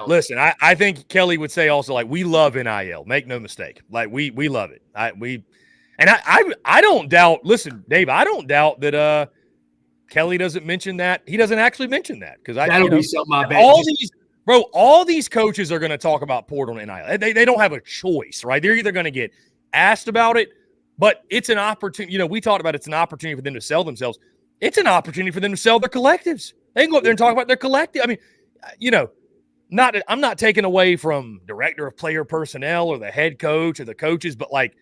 Listen. I think Kelly would say also, like, we love NIL. Make no mistake. Like, we love it. I don't doubt. Listen, Dave, I don't doubt that Kelly doesn't mention that. He doesn't actually mention that, because that'll be something I bet. All these coaches are going to talk about portal and NIL. They don't have a choice, right? They're either going to get asked about it, but it's an opportunity. We talked about it's an opportunity for them to sell themselves. It's an opportunity for them to sell their collectives. They can go up there and talk about their collective. I mean, I'm not taking away from director of player personnel or the head coach or the coaches, but like,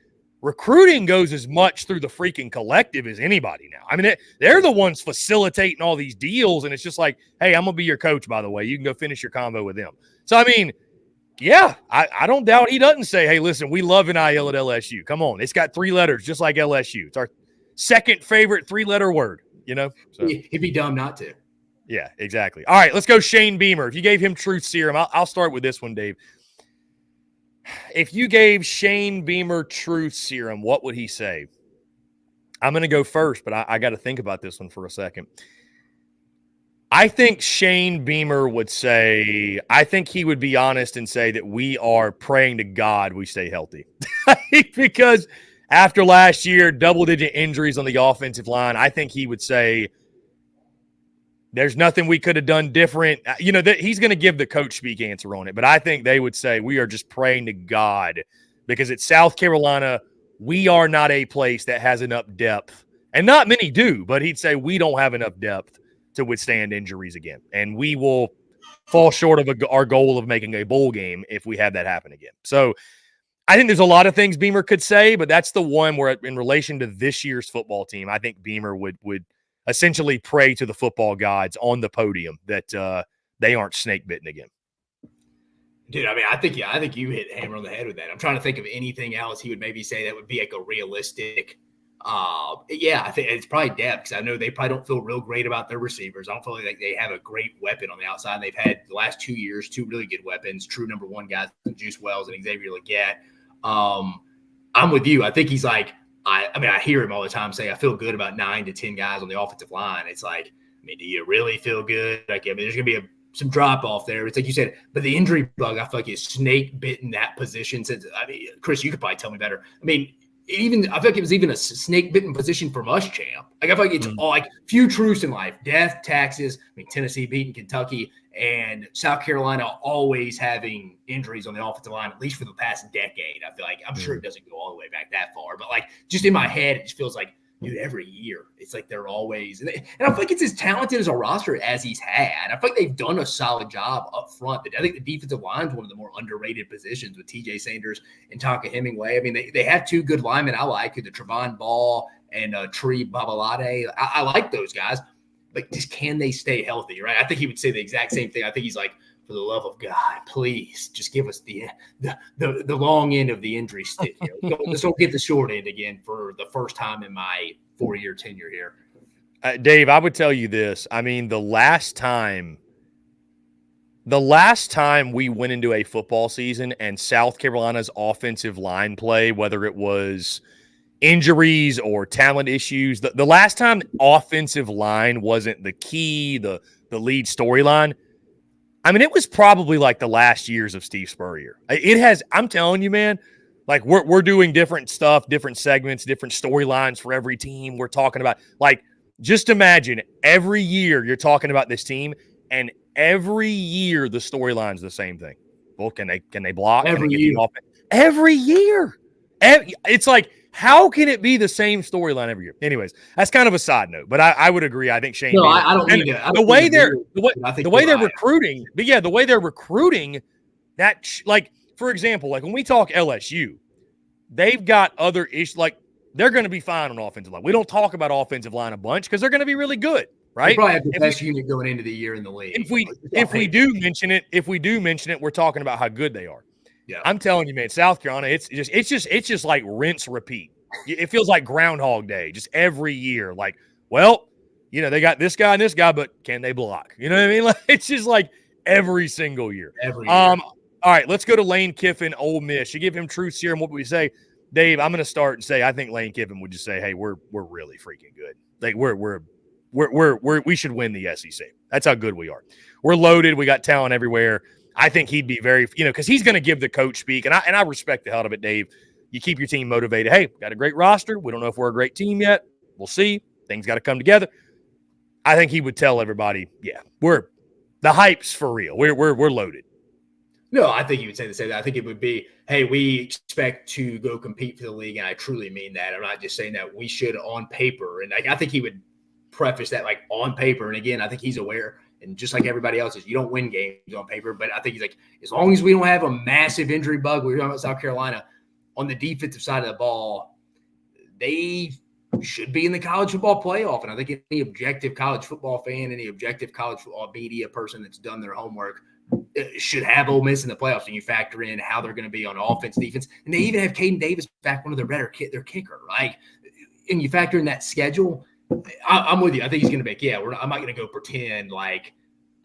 recruiting goes as much through the freaking collective as anybody now. I mean, they're the ones facilitating all these deals, and it's just like, hey, I'm going to be your coach, by the way. You can go finish your convo with them. So, I mean, yeah, I don't doubt he doesn't say, hey, listen, we love NIL at LSU. Come on. It's got 3 letters, just like LSU. It's our second favorite 3-letter word, So he'd be dumb not to. Yeah, exactly. All right, let's go Shane Beamer. If you gave him truth serum, I'll start with this one, Dave. If you gave Shane Beamer truth serum, what would he say? I'm going to go first, but I got to think about this one for a second. I think Shane Beamer would say, I think he would be honest and say that we are praying to God we stay healthy. Because after last year, double-digit injuries on the offensive line, I think he would say, there's nothing we could have done different. He's going to give the coach speak answer on it, but I think they would say we are just praying to God, because at South Carolina, we are not a place that has enough depth, and not many do, but he'd say we don't have enough depth to withstand injuries again, and we will fall short of our goal of making a bowl game if we have that happen again. So I think there's a lot of things Beamer could say, but that's the one where, in relation to this year's football team, I think Beamer would essentially pray to the football gods on the podium that they aren't snake bitten again. Dude, I mean, I think you hit hammer on the head with that. I'm trying to think of anything else he would maybe say that would be like a realistic. I think it's probably depth, because I know they probably don't feel real great about their receivers. I don't feel like they have a great weapon on the outside. They've had the last 2 years 2 really good weapons, true number 1 guys, Juice Wells and Xavier Legette. I'm with you. I think he's like, I hear him all the time say, I feel good about 9 to 10 guys on the offensive line. It's like, do you really feel good? Like, there's going to be some drop off there. It's like you said, but the injury bug, I feel like, is snake bitten that position. Since, Chris, you could probably tell me better. I feel like it was even a snake bitten position from us, champ. Like, I feel like it's all like few truths in life: death, taxes. Tennessee beating Kentucky, and South Carolina always having injuries on the offensive line, at least for the past decade. I feel like, I'm sure it doesn't go all the way back that far, but like, just in my head, it just feels like, dude, every year it's like they're always, and I feel like it's as talented as a roster as he's had. I feel like they've done a solid job up front. I think the defensive line is one of the more underrated positions with TJ Sanders and Tonka Hemingway. They have 2 good linemen I like, the Trevon Ball and Tree Babalade. I like those guys, but just can they stay healthy, right? I think he would say the exact same thing. I think he's like, for the love of God, please just give us the long end of the injury stick here. Let's don't get the short end again for the first time in my 4-year tenure here. Dave, I would tell you this. I mean, the last time we went into a football season and South Carolina's offensive line play, whether it was injuries or talent issues, the last time offensive line wasn't the key, the lead storyline, I mean, it was probably like the last years of Steve Spurrier. It has, I'm telling you, man, like we're doing different stuff, different segments, different storylines for every team. We're talking about, like, just imagine every year you're talking about this team, and every year the storyline's the same thing. Well, can they block? Every year. Every year. It's like, how can it be the same storyline every year? Anyways, that's kind of a side note, but I would agree. I think Shane. No, I don't mean to. The way they're recruiting, but yeah, the way they're recruiting, that like, for example, like when we talk LSU, they've got other issues. Like, they're going to be fine on offensive line. We don't talk about offensive line a bunch because they're going to be really good, right? They probably have the best unit going into the year in the league. If we do mention it, we're talking about how good they are. Yeah. I'm telling you, man, South Carolina, it's just like rinse, repeat. It feels like Groundhog Day, just every year. Like, well, you know, they got this guy and this guy, but can they block? You know what I mean? Like, it's just like every single year. Every year. All right, let's go to Lane Kiffin, Ole Miss. You give him truth serum. What would we say? Dave, I'm going to start and say I think Lane Kiffin would just say, "Hey, we're really freaking good. Like we should win the SEC. That's how good we are. We're loaded. We got talent everywhere." I think he'd be very, because he's going to give the coach speak, and I respect the hell out of it, Dave. You keep your team motivated. Hey, got a great roster. We don't know if we're a great team yet. We'll see. Things got to come together. I think he would tell everybody, yeah, the hype's for real. We're loaded. No, I think he would say the same. I think it would be, hey, we expect to go compete for the league, and I truly mean that. I'm not just saying that we should on paper, and I think he would preface that like on paper. And again, I think he's aware. And just like everybody else is, you don't win games on paper. But I think he's like, as long as we don't have a massive injury bug, we were talking about South Carolina, on the defensive side of the ball, they should be in the college football playoff. And I think any objective college football fan, any objective college football media person that's done their homework should have Ole Miss in the playoffs. And you factor in how they're going to be on offense, defense. And they even have Caden Davis back, one of their better their kicker, right? And you factor in that schedule. I'm with you. I think he's going to make, I'm not going to go pretend like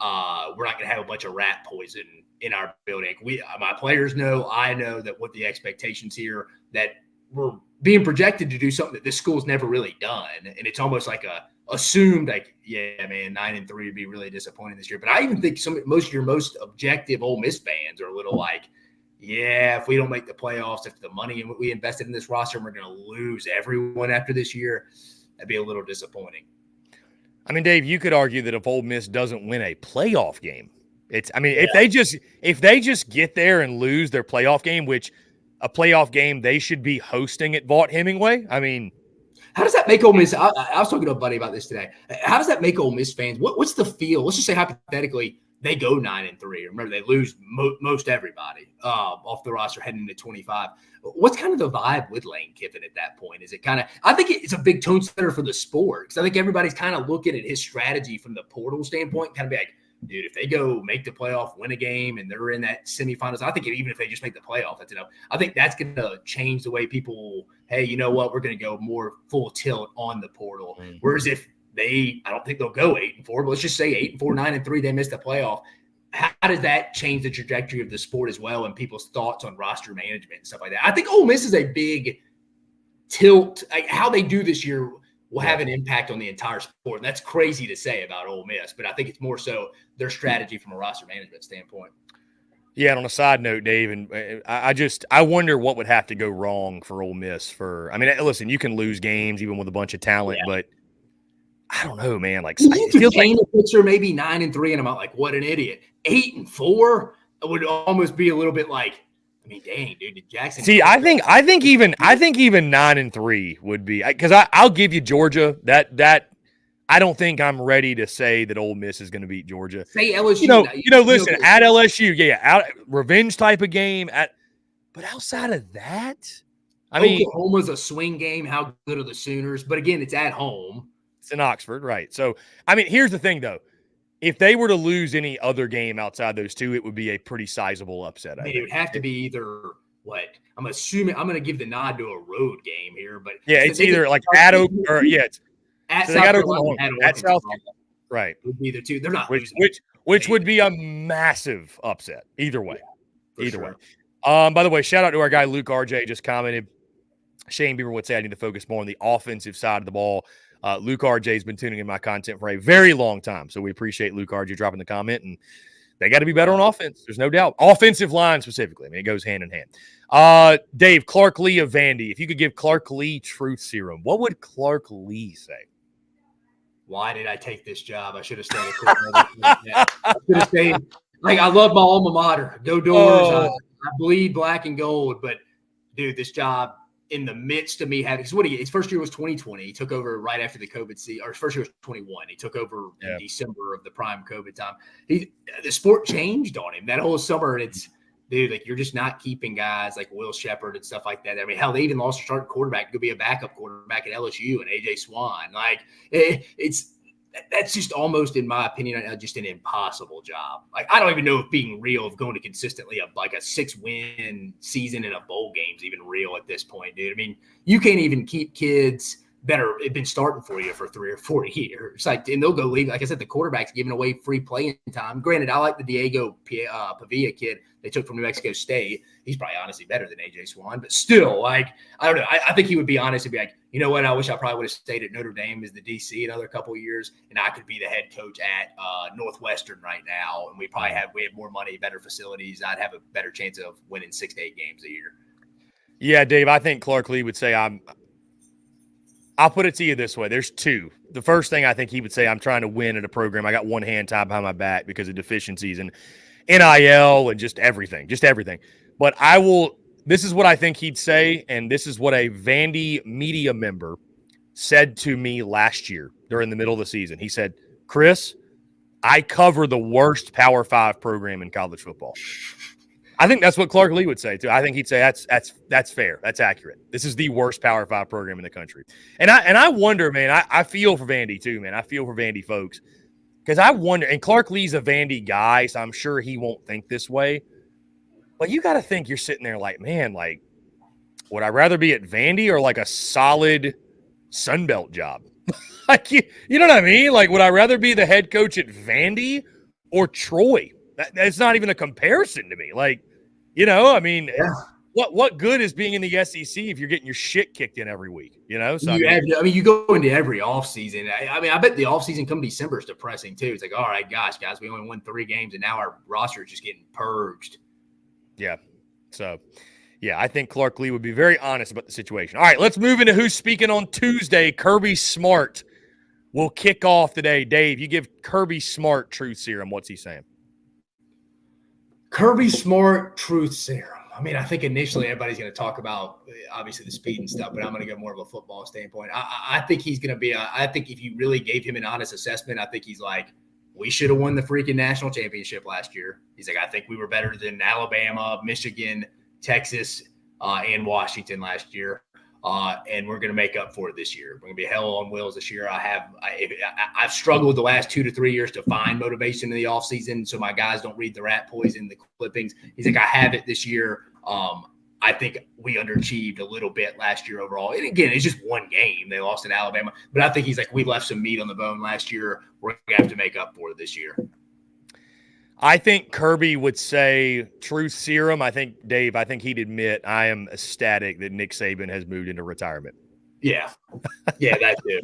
we're not going to have a bunch of rat poison in our building. My players know, I know that what the expectations here, that we're being projected to do something that this school's never really done. And it's almost like assumed like, yeah, man, 9-3 would be really disappointing this year. But I even think most of your most objective Ole Miss fans are a little like, yeah, if we don't make the playoffs, if the money and what we invested in this roster, we're going to lose everyone after this year, that'd be a little disappointing. I mean, Dave, you could argue that if Ole Miss doesn't win a playoff game, if they just get there and lose their playoff game, which a playoff game they should be hosting at Vaught-Hemingway. I mean, how does that make Ole Miss? I was talking to a buddy about this today. How does that make Ole Miss fans? What's the feel? Let's just say hypothetically they go 9-3. Remember, they lose most everybody off the roster heading into 25. What's kind of the vibe with Lane Kiffin at that point? Is it kind of – I think it's a big tone setter for the sport, because I think everybody's kind of looking at his strategy from the portal standpoint, kind of be like, dude, if they go make the playoff, win a game, and they're in that semifinals, I think even if they just make the playoff, I think that's going to change the way people, hey, you know what, we're going to go more full tilt on the portal. Mm-hmm. Whereas if I don't think they'll go 8-4, but let's just say 8-4, 9-3, they miss the playoff. How does that change the trajectory of the sport as well and people's thoughts on roster management and stuff like that? I think Ole Miss is a big tilt. Like, how they do this year will have an impact on the entire sport. And that's crazy to say about Ole Miss, but I think it's more so their strategy from a roster management standpoint. Yeah, and on a side note, Dave, and I wonder what would have to go wrong for Ole Miss listen, you can lose games even with a bunch of talent, but I don't know, man. Like, it feels like a picture maybe 9-3, and I'm like, what an idiot. 8-4 would almost be a little bit like, I mean, dang, dude, did Jackson? See, I think even 9-3 would be, because I'll give you Georgia. That I don't think I'm ready to say that Ole Miss is going to beat Georgia. Say LSU. Listen, at LSU, revenge type of game. But outside of that, Oklahoma's a swing game. How good are the Sooners? But again, it's at home. It's in Oxford, right? So, I mean, here's the thing, though. if they were to lose any other game outside those two, it would be a pretty sizable upset. I mean, it would have to be either what I'm assuming. I'm going to give the nod to a road game here, but yeah, it's either like at Oak or it's at so South they got Carolina, at South, right? Would be the two. They're not losing. Which would be a massive upset either way. Either sure. way. By the way, shout out to our guy Luke RJ just commented. Shane Beaver would say I need to focus more on the offensive side of the ball. Luke RJ has been tuning in my content for a very long time, so we appreciate Luke RJ dropping the comment. And they got to be better on offense. There's no doubt. Offensive line specifically. I mean, it goes hand in hand. Dave, Clark Lee of Vandy. If you could give Clark Lee truth serum, what would Clark Lee say? Why did I take this job? I should have stayed at I should have stayed. Like, I love my alma mater. Go Doors. I bleed black and gold. But, dude, this job in the midst of me having – his first year was 2020. He took over right after the COVID season. Or his first year was 21. He took over in December of the prime COVID time. The sport changed on him that whole summer. And it's – dude, like, you're just not keeping guys like Will Shepard and stuff like that. I mean, hell, they even lost a starting quarterback to go be a backup quarterback at LSU and A.J. Swan. Like, that's just almost, in my opinion, just an impossible job. Like, I don't even know if being real, of going to consistently a 6-win season in a bowl game is even real at this point, dude. I mean, you can't even keep kids that have been starting for you for 3 or 4 years. Like, and they'll go leave. Like I said, the quarterback's giving away free playing time. Granted, I like the Diego Pavia kid they took from New Mexico State. He's probably honestly better than A.J. Swan, but still, like, I don't know. I think he would be honest and be like, you know what? I wish I probably would have stayed at Notre Dame as the DC another couple of years, and I could be the head coach at Northwestern right now, and we have more money, better facilities. I'd have a better chance of winning 6 to 8 games a year. Yeah, Dave, I think Clark Lee would say I'll put it to you this way. There's two. The first thing I think he would say, I'm trying to win at a program. I got one hand tied behind my back because of deficiencies and NIL and just everything. But this is what I think he'd say, and this is what a Vandy media member said to me last year during the middle of the season. He said, Chris, I cover the worst Power 5 program in college football. I think that's what Clark Lee would say too. I think he'd say that's fair. That's accurate. This is the worst Power 5 program in the country. And I wonder, man, I feel for Vandy too, man. I feel for Vandy folks. Because I wonder, and Clark Lee's a Vandy guy, so I'm sure he won't think this way. But you got to think you're sitting there like, man, like, would I rather be at Vandy or like a solid Sunbelt job? Like, you know what I mean? Like, would I rather be the head coach at Vandy or Troy? That's not even a comparison to me. Like, I mean, what good is being in the SEC if you're getting your shit kicked in every week? So you go into every offseason. I bet the offseason come December is depressing too. It's like, all right, gosh, guys, we only won 3 games and now our roster is just getting purged. Yeah. So, yeah, I think Clark Lee would be very honest about the situation. All right, let's move into who's speaking on Tuesday. Kirby Smart will kick off today. Dave, you give Kirby Smart truth serum. What's he saying? Kirby Smart truth serum. I mean, I think initially everybody's going to talk about, obviously, the speed and stuff, but I'm going to go more of a football standpoint. I think he's going to be I think if you really gave him an honest assessment, I think he's like, we should have won the freaking national championship last year. He's like, I think we were better than Alabama, Michigan, Texas, and Washington last year. And we're going to make up for it this year. We're going to be hell on wheels this year. I've struggled the last 2 to 3 years to find motivation in the offseason, so my guys don't read the rat poison, the clippings. He's like, I have it this year. I think we underachieved a little bit last year overall. And again, it's just one game. They lost at Alabama. But I think he's like, we left some meat on the bone last year. We're going to have to make up for it this year. I think Kirby would say truth serum. Dave, I think he'd admit I am ecstatic that Nick Saban has moved into retirement. Yeah. Yeah, that too.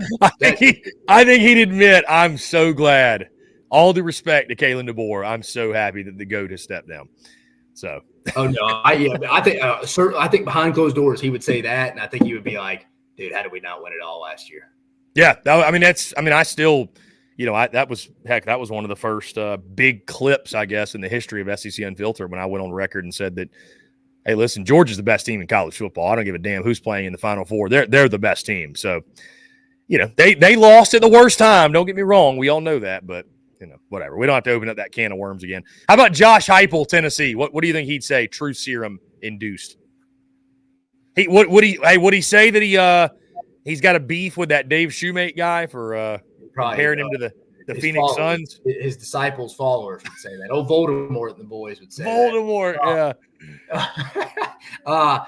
I think he'd admit I'm so glad. All due respect to Kalen DeBoer, I'm so happy that the GOAT has stepped down. So. Oh no, I think behind closed doors he would say that, and I think he would be like, "Dude, how did we not win it all last year?" Yeah, I still, that was one of the first big clips, I guess, in the history of SEC Unfiltered when I went on record and said that, hey, listen, Georgia's the best team in college football. I don't give a damn who's playing in the Final Four. They're the best team. So, they lost at the worst time. Don't get me wrong. We all know that, but. Whatever. We don't have to open up that can of worms again. How about Josh Heupel, Tennessee? What do you think he'd say? Truth serum induced. Would he say that he's got a beef with that Dave Shoemate guy for comparing him to the The his Phoenix followers, Suns. his disciples, followers would say that. Oh, Voldemort and the boys would say Voldemort, that.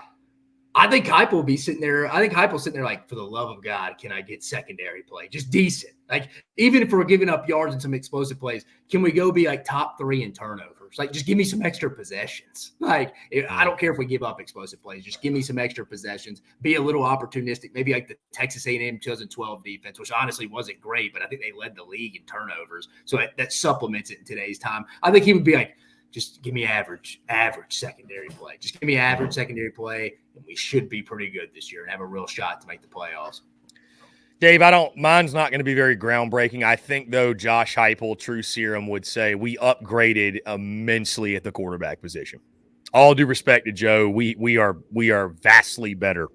I think Hype will be sitting there. I think Hype will sitting there like, for the love of God, can I get secondary play? Just decent. Like, even if we're giving up yards and some explosive plays, can we go be like top 3 in turnovers? Like, just give me some extra possessions. Like, I don't care if we give up explosive plays. Just give me some extra possessions. Be a little opportunistic. Maybe like the Texas A&M 2012 defense, which honestly wasn't great, but I think they led the league in turnovers. So that supplements it in today's time. I think he would be like, just give me average secondary play. Just give me average secondary play, and we should be pretty good this year and have a real shot to make the playoffs. Dave, mine's not going to be very groundbreaking. I think, though, Josh Heupel, True Serum, would say we upgraded immensely at the quarterback position. All due respect to Joe, we are vastly better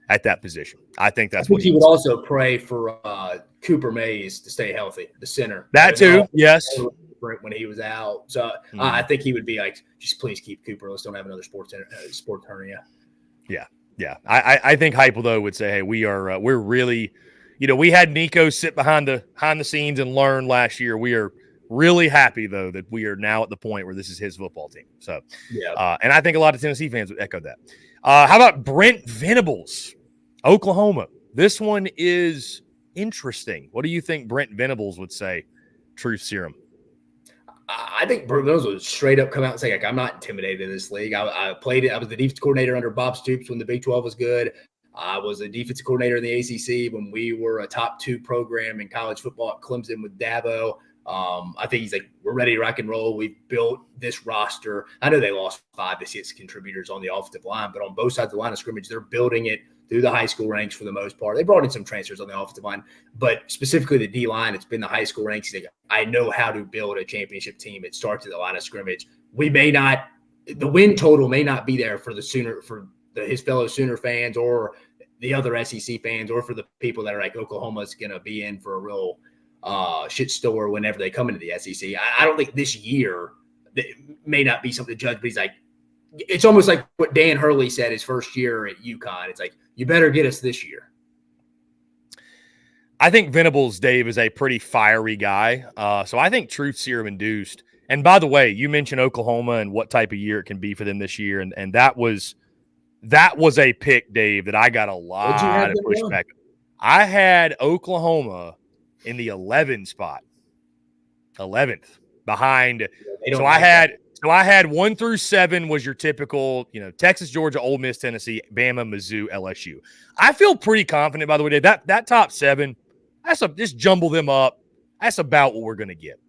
at that position. I think that's what he would also pray for Cooper Mays to stay healthy, the center. That too, yes. When he was out, so I think he would be like, just please keep Cooper. Let's don't have another sports hernia. Yeah. I think Heupel though would say, hey, we're really, we had Nico sit behind the scenes and learn last year. We are really happy though that we are now at the point where this is his football team. So and I think a lot of Tennessee fans would echo that. How about Brent Venables, Oklahoma? This one is interesting. What do you think Brent Venables would say? Truth Serum. I think Brent Venables would straight up come out and say, like, I'm not intimidated in this league. I played it. I was the defense coordinator under Bob Stoops when the Big 12 was good. I was a defensive coordinator in the ACC when we were a top 2 program in college football at Clemson with Dabo. I think he's like, we're ready to rock and roll. We've built this roster. I know they lost 5 to 6 contributors on the offensive line, but on both sides of the line of scrimmage, they're building it through the high school ranks for the most part. They brought in some transfers on the offensive line, but specifically the D-line, it's been the high school ranks. Like, I know how to build a championship team. It starts at the line of scrimmage. The win total may not be there for his fellow Sooner fans or the other SEC fans or for the people that are like, Oklahoma's going to be in for a real shit store whenever they come into the SEC. I don't think this year may not be something to judge, but he's like, it's almost like what Dan Hurley said his first year at UConn. It's like, you better get us this year. I think Venables, Dave, is a pretty fiery guy. So I think Truth Serum induced. And by the way, you mentioned Oklahoma and what type of year it can be for them this year. And that was a pick, Dave, that I got a lot of pushback. I had Oklahoma in the 11 spot, 11th behind. So I had 1 through 7 was your typical, Texas, Georgia, Ole Miss, Tennessee, Bama, Mizzou, LSU. I feel pretty confident, by the way, Dave, that top 7, just jumble them up. That's about what we're going to get.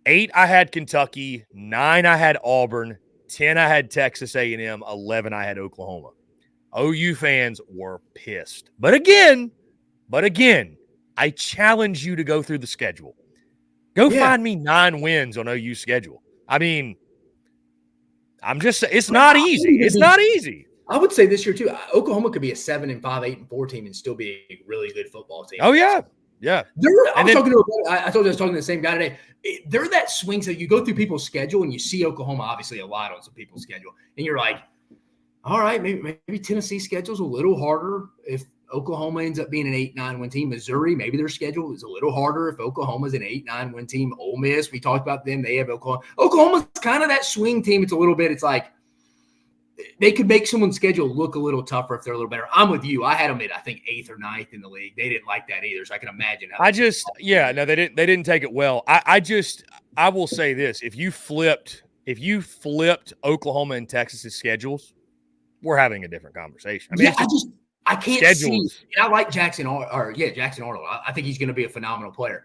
8, I had Kentucky. 9, I had Auburn. 10, I had Texas A&M. 11, I had Oklahoma. OU fans were pissed. But again, I challenge you to go through the schedule. Go find me 9 wins on OU's schedule. I mean, I'm just saying, it's not easy. It's not easy. I would say this year, too, Oklahoma could be a 7-5, 8-4 team and still be a really good football team. Oh, yeah. Yeah. I told you I was talking to the same guy today. They're that swing. So you go through people's schedule and you see Oklahoma obviously a lot on some people's schedule. And you're like, all right, maybe Tennessee's schedule's a little harder if Oklahoma ends up being an 8-9 win team. Missouri, maybe their schedule is a little harder if Oklahoma's an 8-9 win team. Ole Miss, we talked about them. They have Oklahoma. Oklahoma's kind of that swing team. It's a little bit, it's like they could make someone's schedule look a little tougher if they're a little better. I'm with you. I had them at, I think, 8th or 9th in the league. They didn't like that either, so I can imagine how. They didn't take it well. I will say this. If you flipped Oklahoma and Texas's schedules, we're having a different conversation. I mean, I can't see. And I like Jackson Arnold. I think he's going to be a phenomenal player.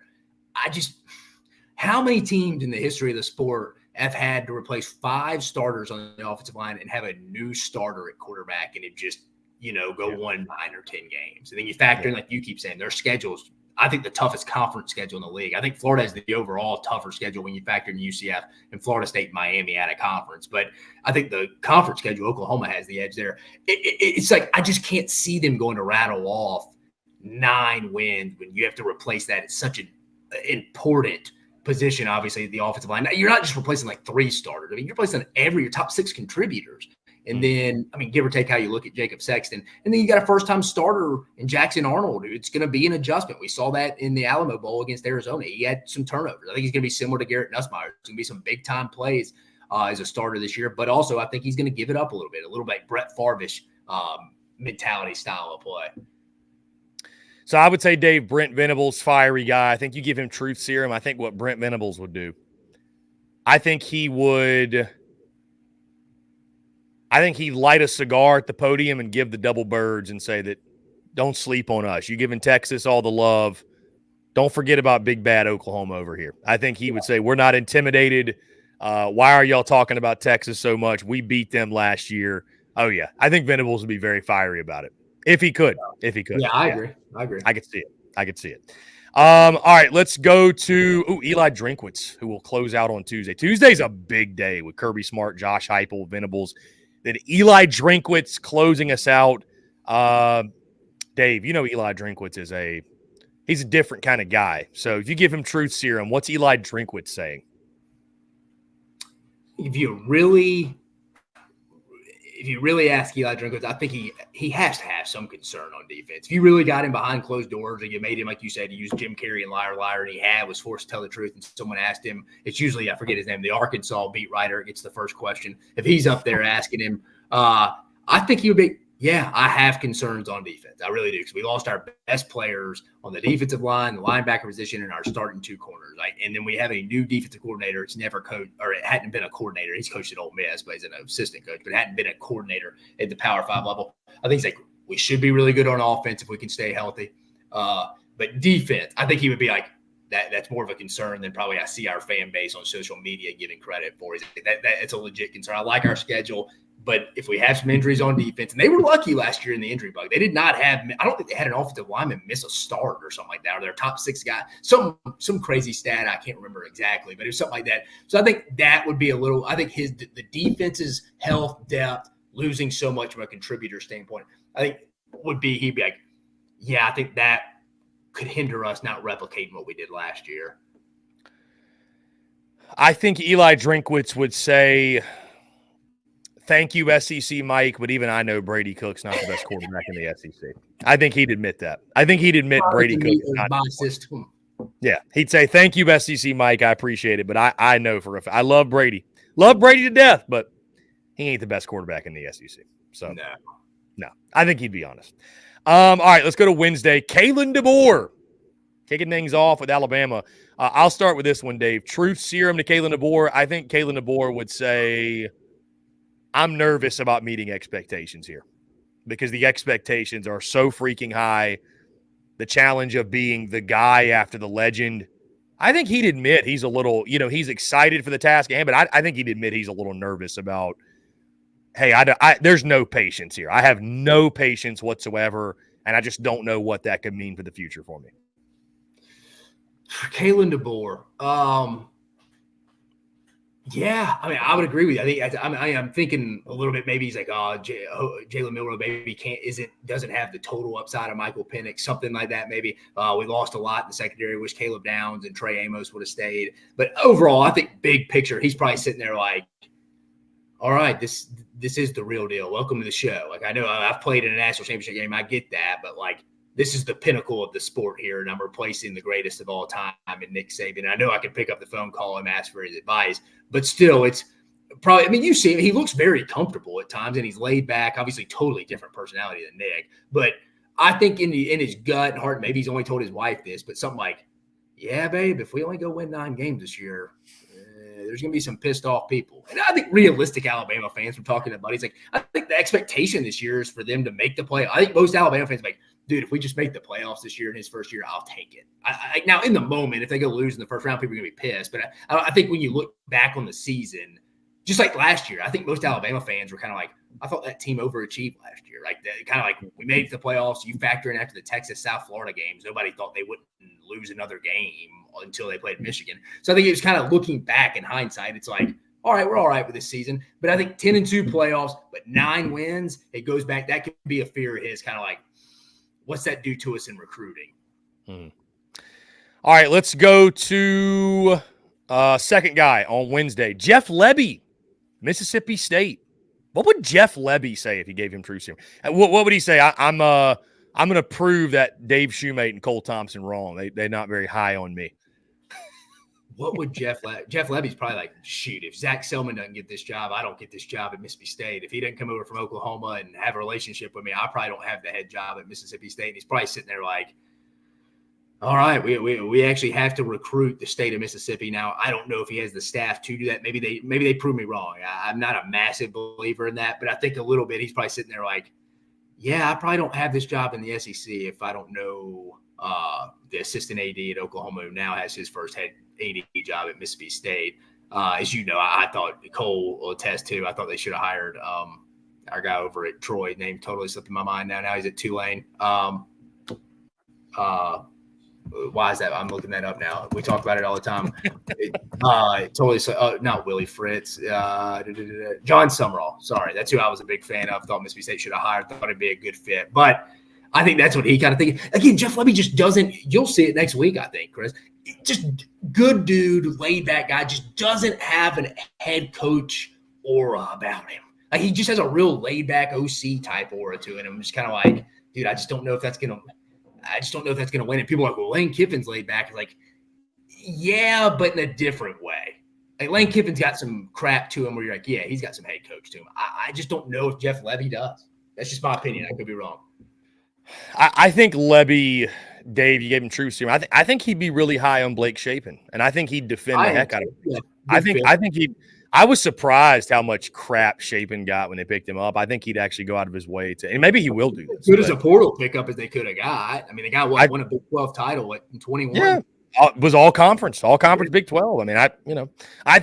How many teams in the history of the sport have had to replace 5 starters on the offensive line and have a new starter at quarterback and it just, go 1, 9, or 10 games? And then you factor in, like you keep saying, their schedules, I think the toughest conference schedule in the league. I think Florida has the overall tougher schedule when you factor in UCF and Florida State and Miami out of conference. But I think the conference schedule, Oklahoma has the edge there. It's like I just can't see them going to rattle off 9 wins when you have to replace that. It's such an important position, obviously, the offensive line. You're not just replacing like 3 starters. I mean, you're replacing your top 6 contributors. And then, I mean, give or take how you look at Jacob Sexton. And then you got a first-time starter in Jackson Arnold. It's going to be an adjustment. We saw that in the Alamo Bowl against Arizona. He had some turnovers. I think he's going to be similar to Garrett Nussmeier. It's going to be some big-time plays as a starter this year. But also, I think he's going to give it up a little bit Brett Favre-ish mentality style of play. So I would say, Dave, Brent Venables, fiery guy. I think you give him truth serum. I think what Brent Venables would do, I think he'd light a cigar at the podium and give the double birds and say that don't sleep on us. You're giving Texas all the love. Don't forget about big bad Oklahoma over here. I think he would say we're not intimidated. Why are y'all talking about Texas so much? We beat them last year. Oh, yeah. I think Venables would be very fiery about it. If he could. Yeah, I agree. I could see it. All right, let's go to Eli Drinkwitz, who will close out on Tuesday. Tuesday's a big day with Kirby Smart, Josh Heupel, Venables. Then Eli Drinkwitz closing us out. Dave, you know Eli Drinkwitz he's a different kind of guy. So if you give him truth serum, what's Eli Drinkwitz saying? If you really ask Eli Drinkwitz, I think he has to have some concern on defense. If you really got him behind closed doors and you made him, like you said, you used Jim Carrey and Liar, and he was forced to tell the truth, and someone asked him, it's usually, I forget his name, the Arkansas beat writer gets the first question. If he's up there asking him, I think he would be, yeah, I have concerns on defense. I really do, because we lost our best players on the defensive line, the linebacker position, and our starting two corners. And then we have a new defensive coordinator. It's never coached, or it hadn't been a coordinator. He's coached at Ole Miss, but he's an assistant coach, but it hadn't been a coordinator at the Power 5 level. I think he's like, we should be really good on offense if we can stay healthy. But defense, I think he would be like, that's more of a concern than probably I see our fan base on social media giving credit for. It's a legit concern. I like our schedule. But if we have some injuries on defense, and they were lucky last year in the injury bug, they did not have – I don't think they had an offensive lineman miss a start or something like that, or their top 6 guy. Some crazy stat, I can't remember exactly, but it was something like that. So I think that would be a little – I think the defense's health, depth, losing so much from a contributor standpoint, I think he'd be like, yeah, I think that could hinder us not replicating what we did last year. I think Eli Drinkwitz would say – thank you, SEC Mike, but even I know Brady Cook's not the best quarterback in the SEC. I think he'd admit that. I think he'd admit Brady Cook is not my system. Yeah, he'd say, thank you, SEC Mike. I appreciate it, but I know for a fact. I love Brady. Love Brady to death, but he ain't the best quarterback in the SEC. So, no. I think he'd be honest. All right, let's go to Wednesday. Kalen DeBoer kicking things off with Alabama. I'll start with this one, Dave. Truth serum to Kalen DeBoer. I think Kalen DeBoer would say – I'm nervous about meeting expectations here because the expectations are so freaking high. The challenge of being the guy after the legend. I think he'd admit he's a little, he's excited for the task at hand, but I think he'd admit he's a little nervous about, hey, there's no patience here. I have no patience whatsoever, and I just don't know what that could mean for the future for me. For Kalen DeBoer, yeah, I mean, I would agree with you. I'm thinking a little bit. Maybe he's like, Jalen Milroe maybe doesn't have the total upside of Michael Penix, something like that. Maybe we lost a lot in the secondary. Wish Caleb Downs and Trey Amos would have stayed. But overall, I think big picture, he's probably sitting there like, all right, this is the real deal. Welcome to the show. Like I know I've played in a national championship game. I get that, but like this is the pinnacle of the sport here, and I'm replacing the greatest of all time in Nick Saban. I know I can pick up the phone, call him, ask for his advice, but still, it's probably – I mean, you see him. He looks very comfortable at times, and he's laid back, obviously totally different personality than Nick. But I think in his gut and heart, maybe he's only told his wife this, but something like, yeah, babe, if we only go win 9 games this year, there's going to be some pissed off people. And I think realistic Alabama fans, from talking to buddies, like I think the expectation this year is for them to make the play. I think most Alabama fans are like, dude, if we just make the playoffs this year in his first year, I'll take it. Now, in the moment, if they go lose in the first round, people are going to be pissed. But I think when you look back on the season, just like last year, I think most Alabama fans were kind of like, I thought that team overachieved last year. Like, kind of like we made it to the playoffs. You factor in after the Texas-South Florida games, nobody thought they wouldn't lose another game until they played Michigan. So I think it was kind of looking back in hindsight. It's like, all right, we're all right with this season. But I think 10-2 playoffs, but 9 wins, it goes back. That could be a fear of his, kind of like, what's that do to us in recruiting? All right, let's go to second guy on Wednesday. Jeff Lebby, Mississippi State. What would Jeff Lebby say if he gave him true serum? What would he say? I'm going to prove that Dave Shoemate and Cole Thompson wrong. They're not very high on me. What would Jeff Lebby's probably like, shoot, if Zach Selman doesn't get this job, I don't get this job at Mississippi State. If he didn't come over from Oklahoma and have a relationship with me, I probably don't have the head job at Mississippi State. And he's probably sitting there like, all right, we actually have to recruit the state of Mississippi. Now, I don't know if he has the staff to do that. Maybe they prove me wrong. I'm not a massive believer in that, but I think a little bit he's probably sitting there like, yeah, I probably don't have this job in the SEC if I don't know the assistant AD at Oklahoma, who now has his first head AD job at Mississippi State. As you know, I thought Cole will attest to. I thought they should have hired our guy over at Troy. Name totally slipping my mind now. Now he's at Tulane. Why is that? I'm looking that up now. We talk about it all the time. Not Willie Fritz. John Summerall. Sorry, that's who I was a big fan of. Thought Mississippi State should have hired. Thought it'd be a good fit. But I think that's what he kind of thinking. Again, Jeff Lebby just doesn't. You'll see it next week, I think, Chris. Just good dude, laid back guy. Just doesn't have an head coach aura about him. Like he just has a real laid back OC type aura to it. I'm just kind of like, dude, I just don't know if that's gonna win. And people are like, well, Lane Kiffin's laid back. It's like, yeah, but in a different way. Like Lane Kiffin's got some crap to him where you're like, yeah, he's got some head coach to him. I just don't know if Jeff Lebby does. That's just my opinion. I could be wrong. I think Lebby, Dave, you gave him true serum. I think he'd be really high on Blake Shapen, and I think he'd defend the heck out of him. Yeah, I was surprised how much crap Shapen got when they picked him up. I think he'd actually go out of his way to, and maybe he will do this. Good as a portal pickup as they could have got. I mean, the guy won a Big 12 title in 21. Yeah, it was all conference Big 12. I mean, I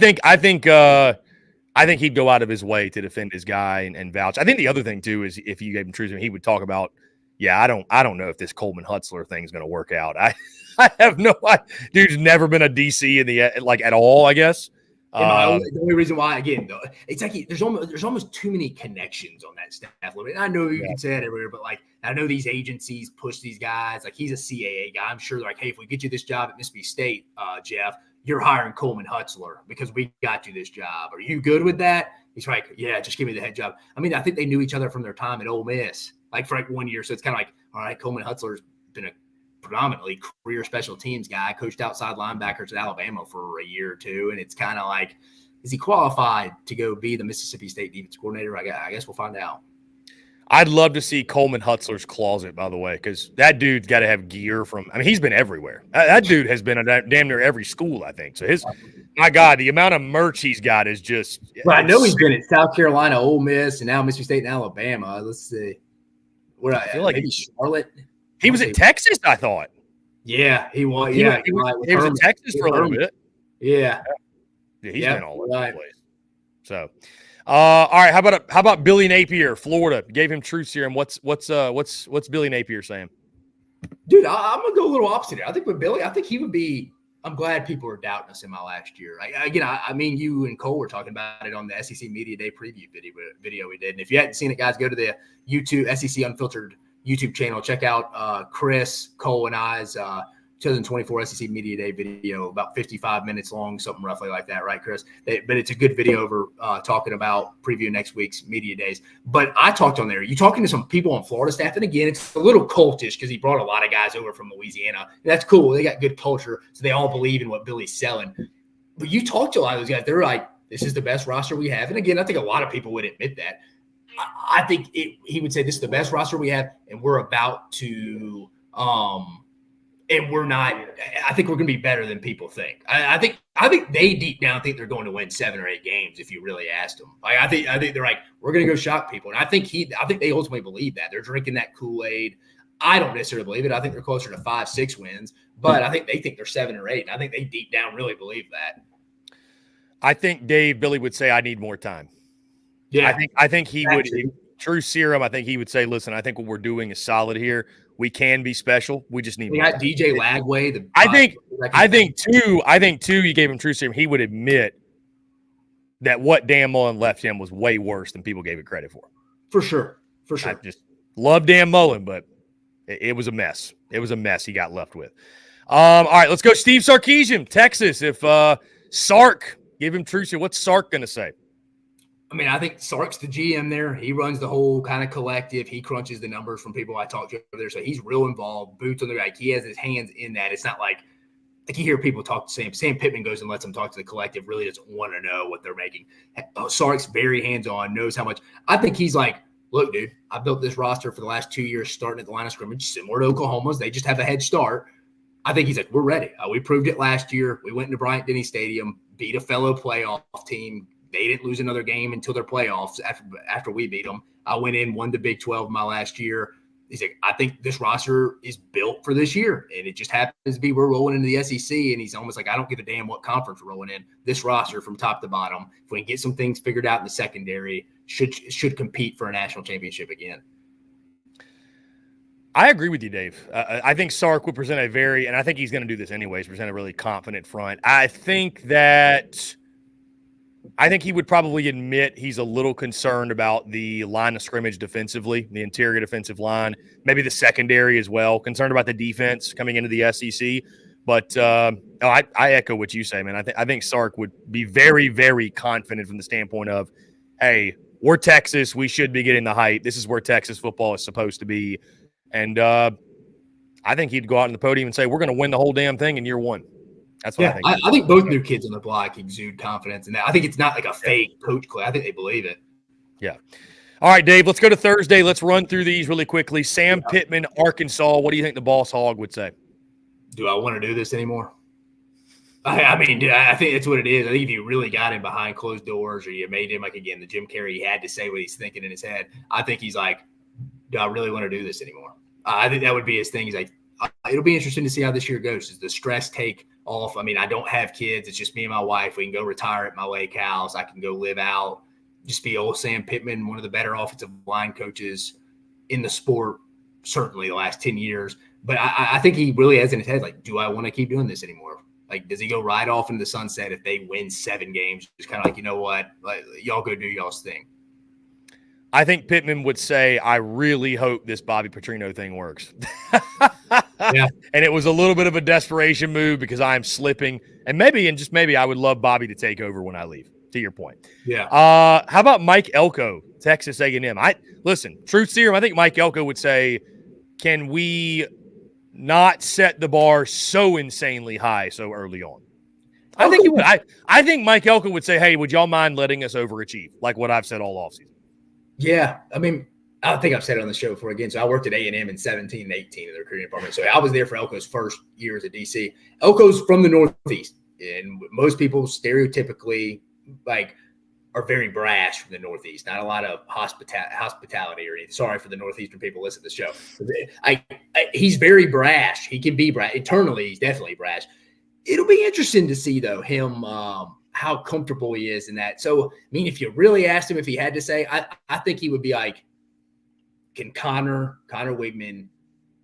think he'd go out of his way to defend his guy and vouch. I think the other thing too is if you gave him true serum, he would talk about, yeah, I don't know if this Coleman Hutzler thing is going to work out. I have no idea. Dude's never been a DC in the at all, I guess. The only reason why, again, though, it's like there's almost too many connections on that staff. And I know you can say it everywhere, but like I know these agencies push these guys. Like he's a CAA guy. I'm sure they're like, hey, if we get you this job at Mississippi State, Jeff, you're hiring Coleman Hutzler because we got you this job. Are you good with that? He's like, yeah, just give me the head job. I mean, I think they knew each other from their time at Ole Miss, like for like 1 year. So it's kind of like, all right, Coleman Hutzler's been a predominantly career special teams guy, coached outside linebackers at Alabama for a year or two. And it's kind of like, is he qualified to go be the Mississippi State defense coordinator? I guess we'll find out. I'd love to see Coleman Hutzler's closet, by the way, because that dude's got to have gear he's been everywhere. That dude has been at damn near every school, I think. So my God, the amount of merch he's got is just. Well, I know he's been at South Carolina, Ole Miss, and now Mississippi State and Alabama. Let's see. I feel like maybe Charlotte. He was at Texas, I thought. Yeah, he was. Yeah, he was at Texas for a little bit. Yeah. He's been all over the place. So, all right. How about Billy Napier, Florida? Gave him true serum. What's Billy Napier saying? Dude, I'm gonna go a little opposite here. I think with Billy, I think he would be. I'm glad people were doubting us in my last year. I mean, you and Cole were talking about it on the SEC Media Day preview video we did. And if you hadn't seen it, guys, go to the YouTube SEC Unfiltered YouTube channel. Check out Chris, Cole, and I's 2024 SEC Media Day video, about 55 minutes long, something roughly like that, right, Chris? But it's a good video over talking about preview next week's media days. But I talked on there. You talking to some people on Florida staff, and again, it's a little cultish because he brought a lot of guys over from Louisiana. And that's cool. They got good culture, so they all believe in what Billy's selling. But you talk to a lot of those guys, they're like, this is the best roster we have. And again, I think a lot of people would admit that. I think he would say this is the best roster we have, and we're about to and we're not. I think we're going to be better than people think. I think they deep down think they're going to win 7 or 8 games if you really asked them. Like I think they're like, we're going to go shock people, and I think they ultimately believe that. They're drinking that Kool-Aid. I don't necessarily believe it. I think they're closer to 5-6 wins, but I think they think they're 7 or 8, and I think they deep down really believe that. I think Billy would say, I need more time. Yeah, I think he would. True serum. I think he would say, "Listen, I think what we're doing is solid here. We can be special. We just need." We got DJ Lagway. I think too. You gave him true serum. He would admit that what Dan Mullen left him was way worse than people gave it credit for. For sure. I just love Dan Mullen, but it was a mess. It was a mess he got left with. All right, let's go. Steve Sarkisian, Texas. If Sark gave him true serum, what's Sark going to say? I mean, I think Sark's the GM there. He runs the whole kind of collective. He crunches the numbers from people I talk to over there. So he's real involved, boots on the ground. He has his hands in that. It's not like you hear people talk to Sam Pittman goes and lets them talk to the collective, really doesn't want to know what they're making. Sark's very hands-on, knows how much. I think he's like, look, dude, I built this roster for the last 2 years starting at the line of scrimmage, similar to Oklahoma's. They just have a head start. I think he's like, we're ready. We proved it last year. We went into Bryant-Denny Stadium, beat a fellow playoff team. They didn't lose another game until their playoffs after we beat them. I went in, won the Big 12 my last year. He's like, I think this roster is built for this year. And it just happens to be we're rolling into the SEC. And he's almost like, I don't give a damn what conference we're rolling in. This roster from top to bottom, if we can get some things figured out in the secondary, should compete for a national championship again. I agree with you, Dave. I think Sark would present and I think he's going to do this anyways, present a really confident front. I think he would probably admit he's a little concerned about the line of scrimmage defensively, the interior defensive line, maybe the secondary as well, concerned about the defense coming into the SEC. But I echo what you say, man. I think Sark would be very, very confident from the standpoint of, hey, we're Texas. We should be getting the hype. This is where Texas football is supposed to be. And I think he'd go out on the podium and say, we're going to win the whole damn thing in year one. That's what I think. I think both new kids on the block exude confidence in that. I think it's not like a fake coach play. I think they believe it. Yeah. All right, Dave, let's go to Thursday. Let's run through these really quickly. Sam Pittman, Arkansas. What do you think the Boss Hog would say? Do I want to do this anymore? I mean, dude, I think that's what it is. I think if you really got him behind closed doors or you made him, like, again, the Jim Carrey, he had to say what he's thinking in his head. I think he's like, do I really want to do this anymore? I think that would be his thing. He's like, it'll be interesting to see how this year goes. Does the stress take off? I mean, I don't have kids. It's just me and my wife. We can go retire at my lake house. I can go live out, just be old Sam Pittman, one of the better offensive line coaches in the sport, certainly the last 10 years. But I think he really has in his head, like, do I want to keep doing this anymore? Like, does he go right off into the sunset if they win 7 games? Just kind of like, you know what? Like, y'all go do y'all's thing. I think Pittman would say, I really hope this Bobby Petrino thing works. Yeah. And it was a little bit of a desperation move because I'm slipping. And maybe I would love Bobby to take over when I leave, to your point. Yeah. How about Mike Elko, Texas A&M? Listen, truth serum, I think Mike Elko would say, can we not set the bar so insanely high so early on? I think he would. I think Mike Elko would say, hey, would y'all mind letting us overachieve, like what I've said all offseason? Yeah, I mean, I think I've said it on the show before again. So I worked at A&M in 17 and 18 in the recruiting department. So I was there for Elko's first year as a DC. Elko's from the Northeast, and most people stereotypically are very brash from the Northeast. Not a lot of hospitality or anything. Sorry for the Northeastern people listening to the show. He's very brash. He can be brash. Internally, he's definitely brash. It'll be interesting to see, though, him how comfortable he is in that. So, I mean, if you really asked him if he had to say, I think he would be like, can Connor Wigman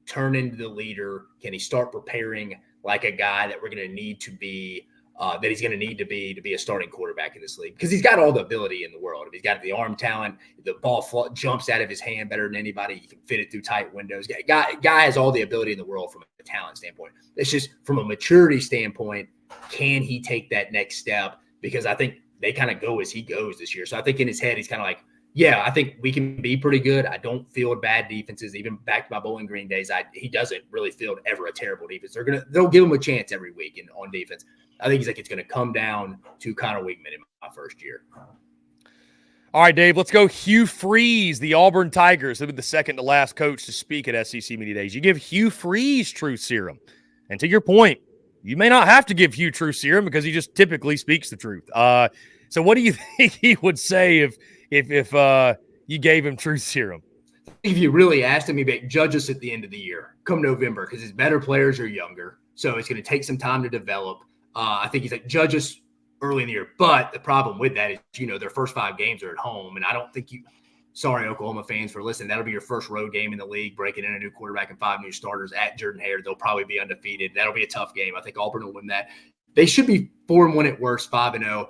turn into the leader? Can he start preparing like a guy that we're going to need to be, that he's going to need to be a starting quarterback in this league? Because he's got all the ability in the world. He's got the arm talent. The ball jumps out of his hand better than anybody. He can fit it through tight windows. Guy has all the ability in the world from a talent standpoint. It's just from a maturity standpoint, can he take that next step? Because I think they kind of go as he goes this year. So I think in his head, he's kind of like, yeah, I think we can be pretty good. I don't field bad defenses. Even back to my Bowling Green days, he doesn't really field ever a terrible defense. They'll give him a chance every week on defense. I think he's like, it's going to come down to Connor Wigman in my first year. All right, Dave, let's go. Hugh Freeze, the Auburn Tigers. They've been the second to last coach to speak at SEC Media Days. You give Hugh Freeze truth serum. And to your point, you may not have to give Hugh truth serum because he just typically speaks the truth. So what do you think he would say if you gave him truth serum? If you really asked him, he'd be judge us at the end of the year, come November, because his better players are younger. So it's going to take some time to develop. I think he's like, judge us early in the year. But the problem with that is, their first 5 games are at home. And I don't think sorry, Oklahoma fans, for listening. That'll be your first road game in the league, breaking in a new quarterback and 5 new starters at Jordan-Hare. They'll probably be undefeated. That'll be a tough game. I think Auburn will win that. They should be 4-1 at worst, 5-0.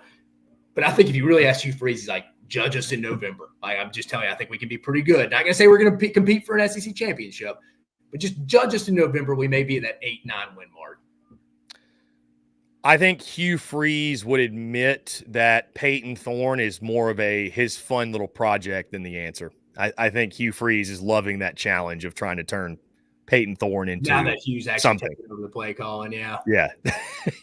But I think if you really ask Hugh Freeze, he's like, judge us in November. I'm just telling you, I think we can be pretty good. Not going to say we're going to compete for an SEC championship, but just judge us in November. We may be at that 8-9 win mark. I think Hugh Freeze would admit that Peyton Thorne is more of his fun little project than the answer. I think Hugh Freeze is loving that challenge of trying to turn Peyton Thorne into Now that Hugh's actually something. taking over the play calling, yeah. Yeah.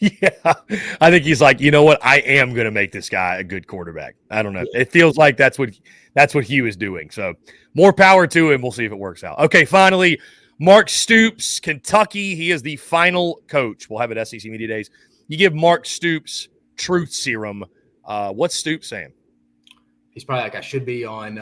Yeah. I think he's like, you know what? I am going to make this guy a good quarterback. I don't know. It feels like that's what Hugh is doing. So more power to him. We'll see if it works out. Okay, finally, Mark Stoops, Kentucky. He is the final coach. We'll have it SEC Media Days. You give Mark Stoops truth serum. What's Stoops saying? He's probably like, I should be on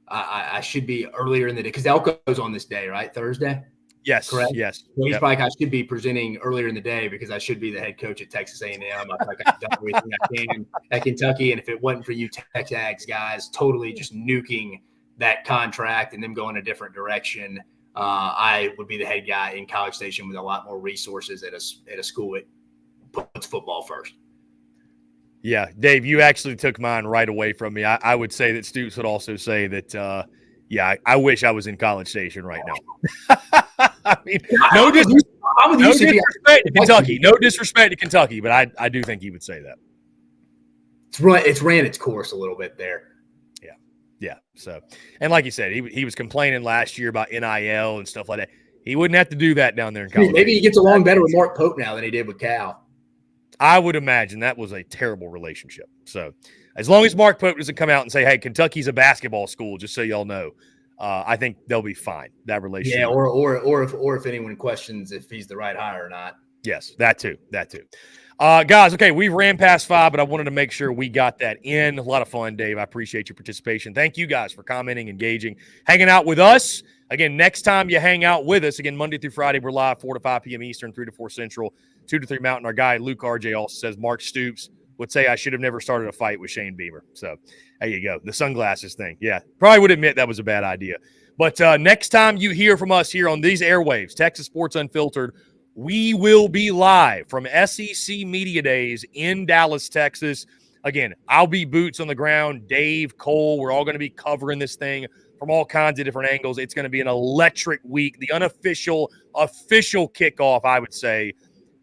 I should be earlier in the day because Elko's on this day, right? Thursday? Yes. Correct? Yes. So he's probably like, I should be presenting earlier in the day because I should be the head coach at Texas A&M. I feel like I've done everything I can at Kentucky. And if it wasn't for you Texas Ags guys totally just nuking that contract and them going a different direction, I would be the head guy in College Station with a lot more resources at a school that puts football first. Yeah, Dave, you actually took mine right away from me. I would say that Stoops would also say that, I wish I was in College Station right now. I mean, no disrespect to Kentucky. No disrespect to Kentucky, but I do think he would say that. It's ran its course a little bit there. Yeah. So, and like you said, he was complaining last year about NIL and stuff like that. He wouldn't have to do that down there in College. Maybe he gets along better with Mark Pope now than he did with Cal. I would imagine that was a terrible relationship. So as long as Mark Pope doesn't come out and say, hey, Kentucky's a basketball school, just so y'all know, I think they'll be fine, that relationship. Yeah, or if anyone questions if he's the right hire or not. Yes, that too. Guys, okay, we ran past 5, but I wanted to make sure we got that in. A lot of fun, Dave. I appreciate your participation. Thank you guys for commenting, engaging, hanging out with us. Again, next time you hang out with us, again, Monday through Friday, we're live 4 to 5 p.m. Eastern, 3 to 4 Central, 2 to 3 Mountain. Our guy, Luke RJ, also says Mark Stoops would say I should have never started a fight with Shane Beamer. So there you go. The sunglasses thing. Yeah, probably would admit that was a bad idea. But next time you hear from us here on these airwaves, Texas Sports Unfiltered, we will be live from SEC Media Days in Dallas, Texas. Again, I'll be boots on the ground. Dave, Cole, we're all going to be covering this thing from all kinds of different angles. It's going to be an electric week, the official kickoff, I would say,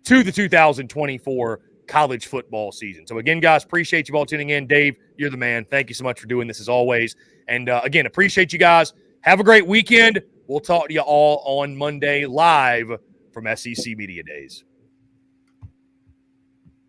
to the 2024 college football season. So again, guys, appreciate you all tuning in. Dave, you're the man. Thank you so much for doing this as always. And again, appreciate you guys. Have a great weekend. We'll talk to you all on Monday live from SEC Media Days.